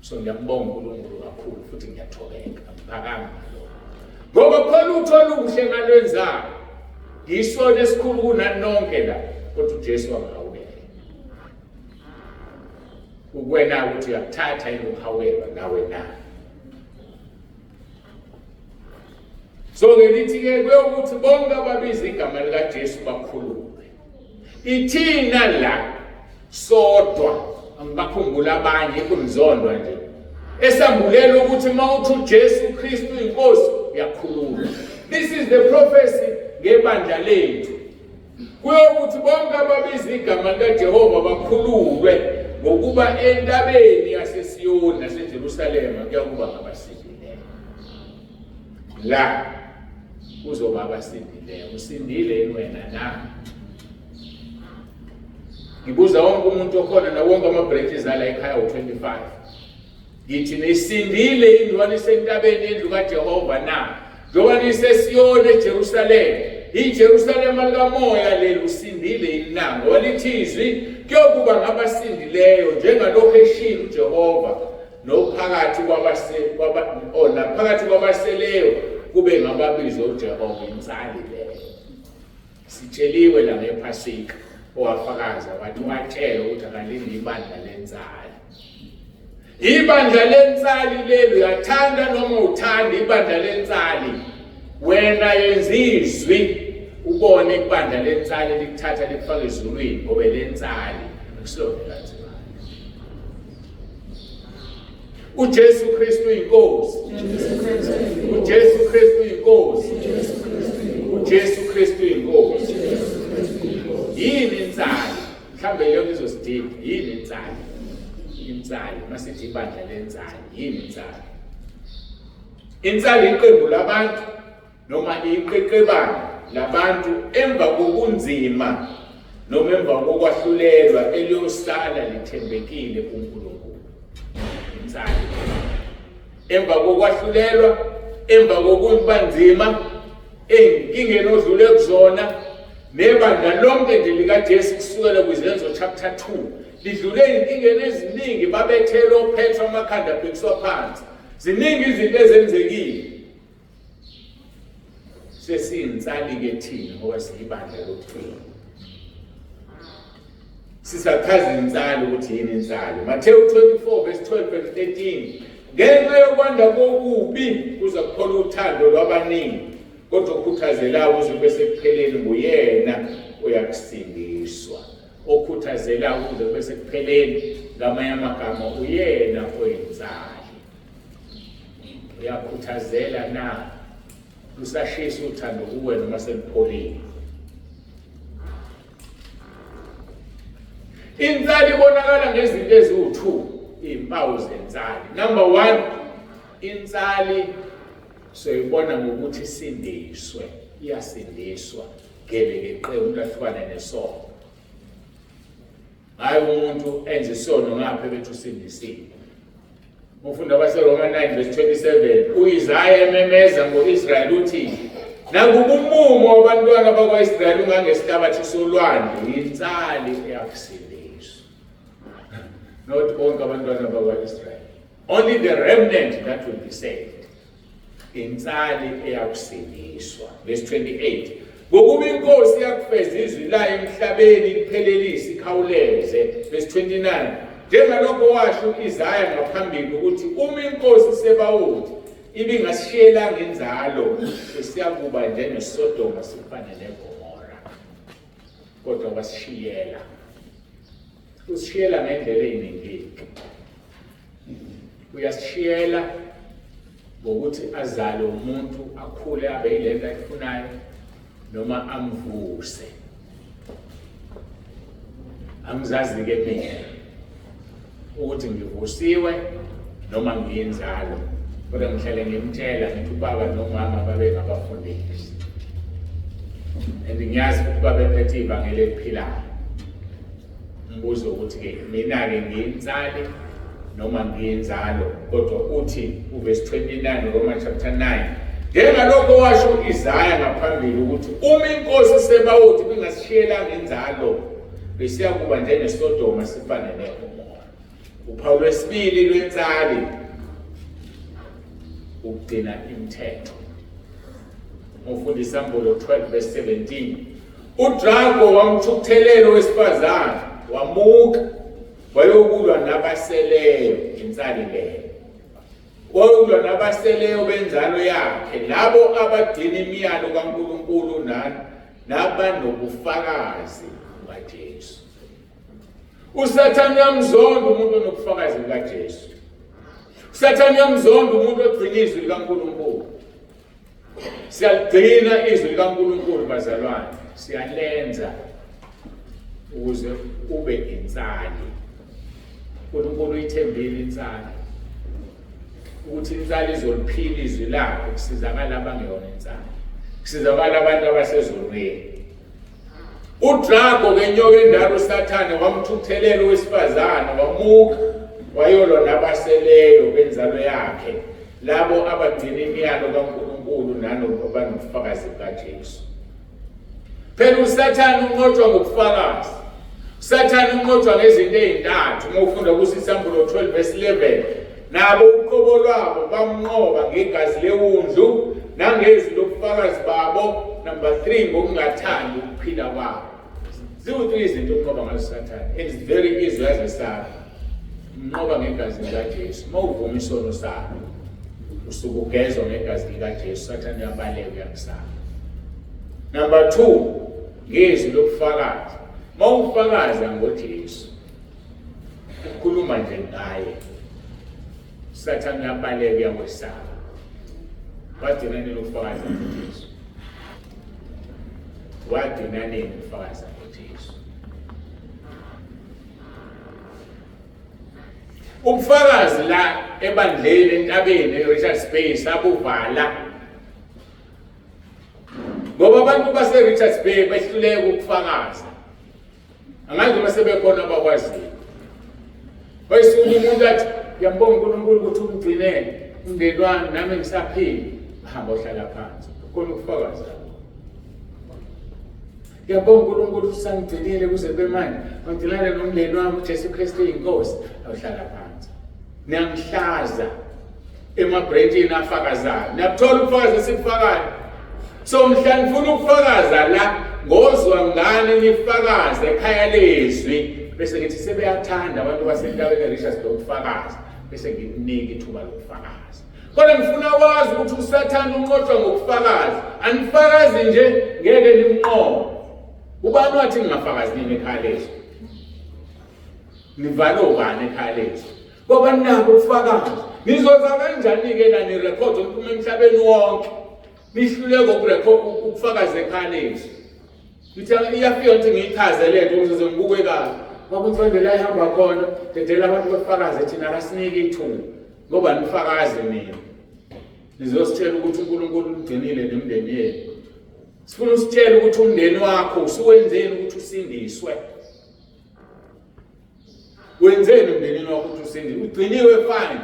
So ngiyambonga uNkulunkulu kakhulu futhi ngiyathobeka ngiphakamela lokho. Ngoba khona uthola ukuhle ngalwenzayo. Isona esikhulu kunani nonke la kodwa uJesu wangawubeka. Ukwena ukuthi uyakuthatha yini uphawelwa nawe na. So ngelithi-ke kuyokuthi bonke ababiza igama likaJesu bakhululwe. Ithina la sodwa angibakhumbula abanye kumzondwa nje esambulela ukuthi mawuthi uJesu Kristu inkosi uyakhululwa. This is the prophecy ngebandla lethu. Kuyokuthi bonke ababiza igama likaJehova bakhululwe ngokuba entabeni yaseSiyoni naseJerusalema kuyakuba ngabasindileyo. La uzoba abasindileyo. Usindile yini wena na? Ngibuza wonke umuntu okhona na wonke ama-branches ala ekhaya u25. Ngithi nisindile indlu nisentabeni indlu kaJehova na? Njengoba niseSiyoni eJerusalema. IJerusalema likamoya leli usindile yina. Ngoba lithizwi kuyokuba ngabasindileyo njengalokho eshilo uJehova nophakathi phakathi kwabaseleyo kube ngababizo uJehova insali leyo. Sitsheliwe la ngePhasika owafakaza wathi watshela ukuthi akalindi ibandla lenzalo. Ibandla lensali leli uyathanda noma uthanda ibandla lensali. Wena yenzizwi ubone ibandla lensali likuthatha likufaka ezulwini ngoba lensali akusilona kanzima. uJesu Kristu inkosi. uJesu Kristu inkosi. uJesu Kristu inkosi. Yini insali? Mhlambe leyo izosidinga. Yini insali? Insali masithi ibandla lensali. Yini insali? Insali iqembu labantu noma iqeqebana labantu emva kobunzima noma emva kokwahlulelwa eliyosala lithembekile kuNkulunkulu. Insali emva kokwahlulelwa, emva kokubanzima, enkingeni odlule kuzona, nebandla lonke nje likaJesu kusukela kwizenzo chapter 2 lidlule inkingeni eziningi, babethela ophethwe amakhanda abhekiswa phansi. Ziningi izinto ezenzekile. Sesiyinsali-ke thina ngoba siyibandla lokuphila. Sisachaza insali ukuthi yini insali. Mateyu 24 verse 12 and 13. Ngenxa yokwanda kokubi kuza kuphola uthando lwabaningi, kodwa okhuthazelayo uze kube sekupheleni nguyena uyakusindiswa. Okhuthazelayo uze kube sekupheleni, ngamanye amagama uyena oyinsali. Uyakhuthazela na lusashisa uthando kuwe noma selipholile. Insali ibonakala ngezinto eziwu-2 izimpawu zensali. Number 1, insali soyibona ngokuthi isindiswe, iyasindiswa, gelekeqe umuntu ahlukane nesono. Hayi umuntu enze isono ngapha bethu usindisile. Ufunda kwaseRoma 9 verse 27, uIsaya ememeza ngo-Israyeli uthi, nakuba umumo wabantwana bakwa-Israyeli ungangesihlabathi solwandle, insali eyakusindiswa. Not bonke abantwana bakwa-Israyeli, only the remnant that will be saved. Insali eyakusindiswa. Verse 28, ngokuba inkosi yakufeza izwi layo emhlabeni liphelelise ikhawuleze. Verse 29, njengalokho washo Isaya ngaphambili ukuthi uma inkosi Sebawuthi ibingasishiyelanga inzalo, besiyakuba njengeSodoma sifane neGomora. Kodwa wasishiyela. Usishiyela ngendlela eyiningi. Uyasishiyela ngokuthi azale umuntu akhule abe yilento ayifunayo noma amvuse. Angizazi-ke mina ukuthi ngivusiwe noma ngiyinzalo, kodwa ngihlale ngimtshela ngithi ubaba nomama babengabafundisi. And ngiyazi ukuthi babephethe ivangeli eliphilayo. Ngibuza ukuthi-ke mina-ke ngiyinsali noma ngiyinzalo, kodwa uthi uverse 29 Roma chapter 9, njengalokho washo Isaya ngaphambili ukuthi uma inkosi Sebawuthi ibingasishiyelanga inzalo, besiyakuba njengeSodoma sifane neGomora. Uphawu lwesibili lwensali ukugcina imithetho. Ufundisa Isambulo 12 verse 17, uDrago wamthukuthelela owesifazane wamuka wayokulwa nabaseleyo. Insali leyo wayokulwa nabaseleyo benzalo yakhe, labo abadina imiyalo kaNkulunkulu nabanobufakazi bukaJesu. uSathane uyamzonda umuntu onobufakazi bukaJesu. uSathane uyamzonda umuntu ogcina izwi likaNkulunkulu. Siyagcina izwi likaNkulunkulu bazalwane, siyalenza ukuze ube insali. uNkulunkulu uyithembile insali ukuthi insali izoliphila izwi lakhe, kusizakala abangeyona insali, kusizakala abantu abasezulwini. uDrago kenyoka endala uSathane wamthukuthelela owesifazane wamuka wayolwa nabaseleyo benzalo yakhe, labo abagcina imiyalo kaNkulunkulu nanobufakazi bukaJesu. Phela uSathane unqotshwa ngobufakazi. uSathane unqotshwa ngezinto ezintathu. Uma ufunda kuSisambulo 12 verse 11, nabo uqobo lwabo bamnqoba ngegazi lewundlu nangezwi lobufakazi babo. Number 3, ngokungathandi ukuphila kwabo. Ziwu-3 izinto ukunqoba ngazo uSathane. It's very easy as a son. Ngoba ngegazi likaJesu, mawuvuma isono sakho, usuke ugezwa ngegazi likaJesu, Sathane uyabaleka uyakusala. Number 2, ngezwi lokufakaza. Mawufakaza ngoJesu, ukhuluma nje ngaye, Sathane uyabaleka uyakwesaba. Wadinga nini ukufakaza ngoJesu? Wadinga nini ukufakaza ngoJesu? Ubufakazi la ebandleni entabeni eRichards Bay sabuvala. Ngoba abantu base-Richards Bay behluleka ukufakaza. Angazi uma sebekhona abakwaziyo. Bayisuka umuntu athi, ngiyambonga uNkulunkulu ukuthi ungigcinele umndeni wami nami ngisaphila. Hamba uhlala phansi. Khona ukufakaza. Ngiyabonga uNkulunkulu ukuthi usangigcinile kuze kube manje. Ngidilane nomndeni wami uJesu Kristu eyinkosi. Awuhlala phansi. Niyamhlaza emabhrentshini afakazayo. Niyakuthola ubufakazi esibufakayo. So mhla ngifuna ukufakaza la ngozwa ngane nifakaze ekhaya lezwi bese ngithi sebeyathanda abantu basendaweni eRichards Bay ukufakaza bese ngikunika ithuba lokufakaza. Kodwa ngifuna wazi ukuthi uSathane unqotshwa ngokufakaza. Anifakazi nje ngeke nimnqobe. Ubani wathi ngingafakazi nini ekhaya lezwi? Nivalo ubani ekhaya lezwi? Ngoba ninako ukufakaza. Nizoza kanjani-ke na nirekhode umphuma emhlabeni wonke? Nihluleke ukufakaza ekhaya lezwi. Ngithi iyafika ukuthi ngiyichaze le nto ukuze ngibuke kahle. Ngoba imfundo la ihamba khona, dedela abantu befakaze thina akasinike ithuba. Ngoba nifakaze mina. Nizositshela ukuthi uNkulunkulu ugcinile nemndeni yenu. Sifuna usitshela ukuthi umndeni wakho usuwenzeni ukuthi usindiswe. Wenzeni umndeni wakho ukuthi usindiswe? Ugciniwe fine.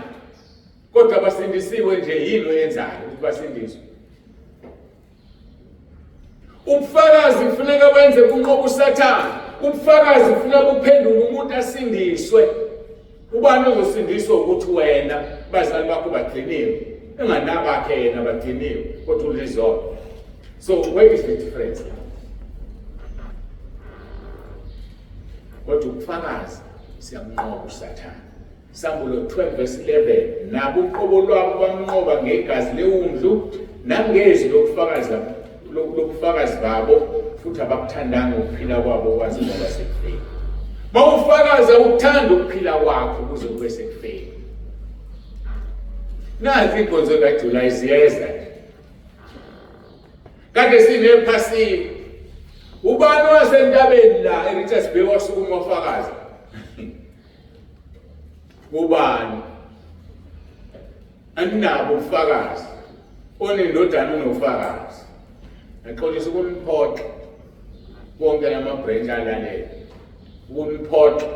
Kodwa basindisiwe nje yini oyenzayo ukuthi basindiswe? Ubufakazi kufuneka wenze kunqoba uSathane. Ubufakazi kufuneka uphendule umuntu asindiswe. Ubani ozosindiswa ukuthi wena bazali bakho bagciniwe. Enganabakhe yena bagciniwe kodwa ulizona. So where is the difference? Kodwa ubufakazi siyamnqoba uSathane. Sambulo 12 verse 11 nabo uqobo lwabo bamnqoba ngegazi leWundlu nangezwi lokufakazi babo futhi abakuthandanga ukuphila kwabo kwaze ngoba sekufeni. Mawufakaza ukuthanda ukuphila kwakho kuze kube sekufeni. Nazi inkonzo kaJuly ziyeza. Kade sinephasika. Ubani wasentabeni la eRichards Bay wasukuma wafakaza? Ubani? Anginabo ubufakazi. Onendodana unofakazi. Ngixolisa ukuniphoxa konke lamabranch alalela. Ukuniphoxa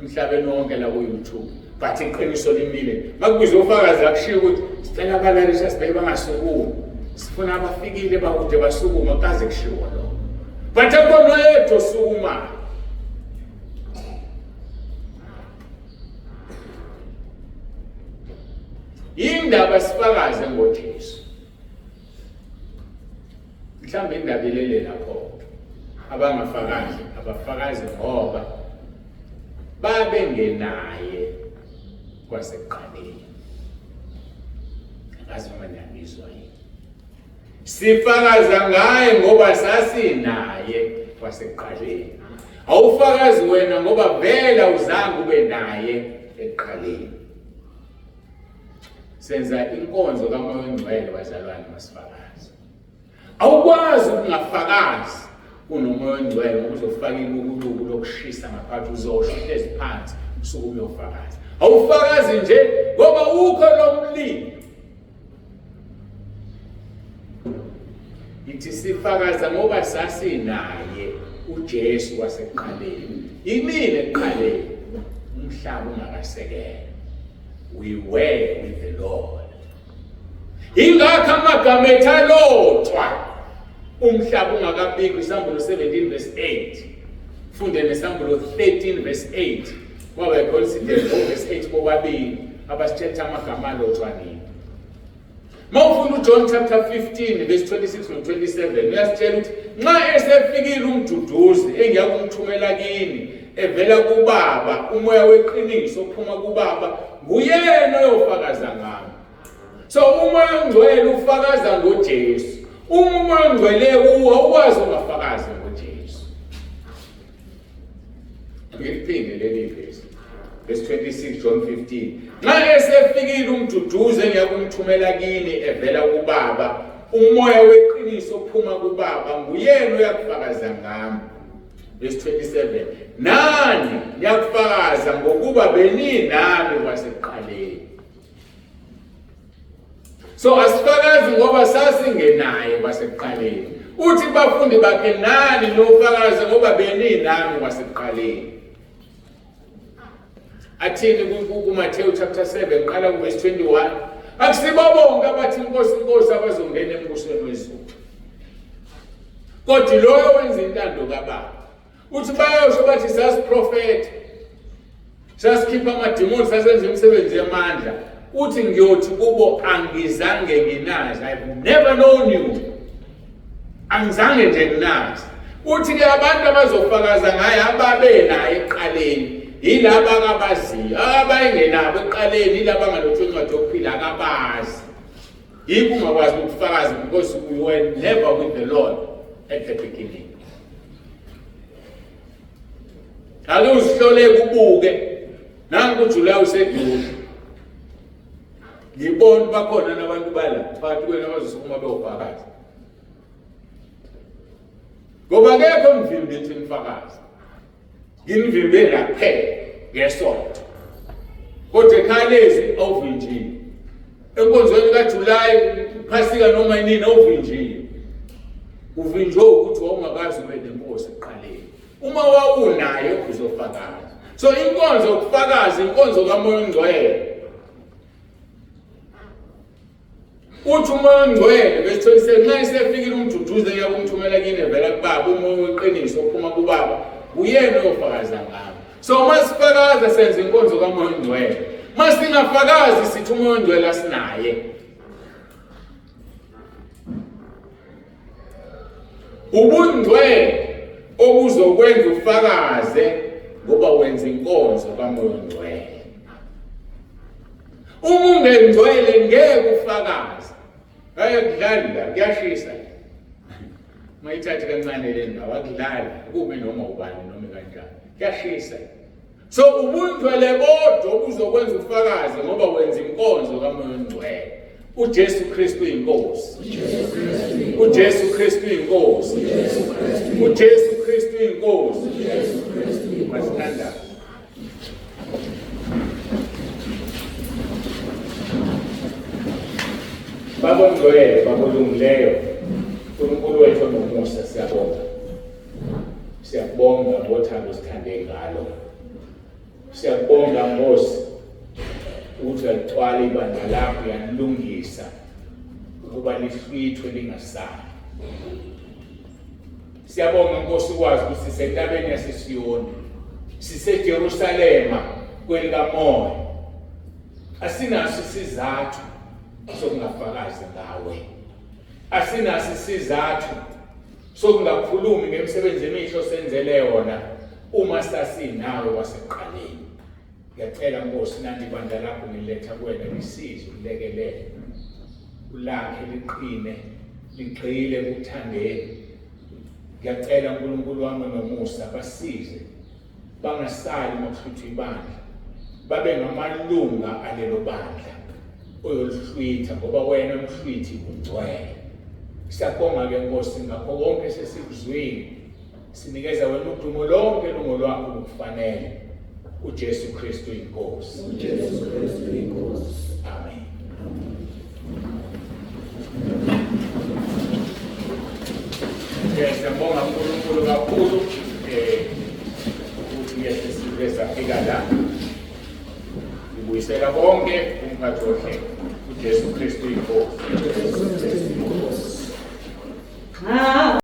emhlabeni wonke la ku-YouTube. But iqiniso limile. Makubizwa ufakazi akushiya ukuthi sicela abaLarishas Bay bangasukumi. Sifuna abafikile bakude basukuma kaze kushiwo lo. But akona yedwa osukuma. Indaba sifakaze ngoJesu. Mhlawumbe indaba ilele lapho. Abangafakazi, abafakazi ngoba babengenaye kwasekuqaleni. Ngazi uma niyabizwa yini. Sifakaza ngaye ngoba sasinaye kwasekuqaleni. Awufakazi wena ngoba vela uzange ube naye ekuqaleni. Senza inkonzo kaMoya oNgcwele bazalwane masifakazi. Awukwazi ukungafakazi kunoMoya oNgcwele ngoba uzofaka ilukuluku lokushisa ngaphakathi uzohlezi phansi usuku uyofakaza. Awufakazi nje ngoba ukho lomlilo. Ithi sifakaza ngoba sasinaye uJesu wasekuqaleni. Yimini ekuqaleni umhlaba ungakasekelwa. We were with the Lord. Ingakho amagama ethu alotshwa umhlaba ungakabikwa. Isambulo 17 verse 8. Funde nesambulo 13 verse 8. Ngoba iconsider verse 8 bobabili abasithetha amagama alotshwa nini. Mawufuna uJohn chapter 15 verse 26 no 27 uyasitshela ukuthi nxa esefikile umduduzi engiyakumthumela kini evela kuBaba, umoya weqiniso ophuma kuBaba, nguyena oyofakaza ngami. So umoya ongcwele ufakaza ngoJesu. Umoya ongcwele uwazi ungafakazi ngoJesu. Ngiphinde leli verse. Verse 26 John 15. Nxa esefikile umduduze ngiyakumthumela kini evela kuBaba, umoya weqiniso ophuma kuBaba, nguyena oyakufakaza ngami. Verse 27. Nani ngiyakufakaza ngokuba beninami kwasekuqaleni. So asifakazi ngoba sasingenaye kwasekuqaleni. Uthi bafundi bakhe nani nofakazi ngoba beninami kwasekuqaleni. Athini kuMathewu chapter 7 qala ku verse 21. Akusibabonke abathi inkosi inkosi abazongena embusweni wezulu. Kodwa loyo wenza intando kaBaba. Uthi bayosho bathi sasiprofeta. Sasikhipha amadimoni sasenza imisebenzi yamandla. Uthi ngiyothi kubo angizange nginazi. I've never known you. Angizange nje nginazi. Uthi ke abantu abazofakaza ngaye ababe naye eqaleni. Yilaba akabaziyo, abayengenabo eqaleni yilaba ngalotsho incwadi yokuphila akabazi. Yikho ungakwazi ukufakaza because we were never with the Lord at the beginning. Ake usihlole kubuke nangu uJulayi usedlule. Ngibona bakhona nabantu bala phakathi kwena abazosukuma beyofakaza. Ngoba akekho mvimbi ethi ngifakaze. Ngimvimbe ngaphela ngesonto. Kodwa ekhalezi awuvinjile. Enkonzweni kaJulayi phasika noma yini awuvinjile. Uvinjwe ukuthi wawungakazi ube nenkosi eqaleni. Uma wawunayo uzofakaza. So inkonzo yokufakaza inkonzo kaMoya oNgcwele. Uthi umoya ongcwele verse 27 nxa esefikile umduduze ngiyakumthumela kini evela kuBaba, umoya weqiniso ophuma kuBaba, uyena oyofakaza ngami. So masifakaza senza inkonzo kaMoya oNgcwele. Masingafakazi sithi umoya ongcwele asinaye. Ubungcwele obuzokwenza ufakaze ngoba wenza inkonzo kaMoya oNgcwele. Uma ungengcwele ngeke ufakaze. Ayakudlala kuyashisa. Mayithathe kancane le ndawo akudlala kube noma ubani noma kanjani. Kuyashisa. So ubungcwele bodwa obuzokwenza ufakaze ngoba wenza inkonzo kaMoya oNgcwele. uJesu Kristu inkosi. uJesu Kristu inkosi. uJesu Kristu inkosi. Masithandane. Baba ongcwele, Baba olungileyo, uNkulunkulu wethu onomusa, siyabonga. Siyabonga ngothando osithande ngalo. Siyabonga Nkosi ukuthi uyalithwala ibandla lakho uyanilungisa ukuba lihlwithwe lingasali. Siyabonga Nkosi ukwazi ukuthi sisentabeni yaseSiyoni, siseJerusalema kwelikamoya. Asinaso isizathu sokungafakazi ngawe. Asinaso isizathu sokungakhulumi ngemisebenzi emihle osenzele yona uma sasinawe wasekuqaleni. Ngiyacela Nkosi nandi ibandla lakho ngiletha kuwena lisize ulekelele. Ulakhe liqine, ligxile ekuthandeni. Ngiyacela uNkulunkulu wami nomusa basize. Bangasali ngokuhlutha ibandla. Babe ngamalunga alelo bandla. Uyolihlwitha ngoba wena umhlwithi ungcwele. Siyabonga ke Nkosi ngakho konke sesikuzwile. Sinikeza wena udumo lonke lungo lwakho ukufanele. uJesu Kristu inkosi. uJesu Kristu inkosi. Amen. Siyabonga uNkulunkulu kakhulu ukuthi yesizwe safika la. Ngibuyisela bonke umphathi wohlelo. uJesu Kristu inkosi. uJesu Kristu inkosi.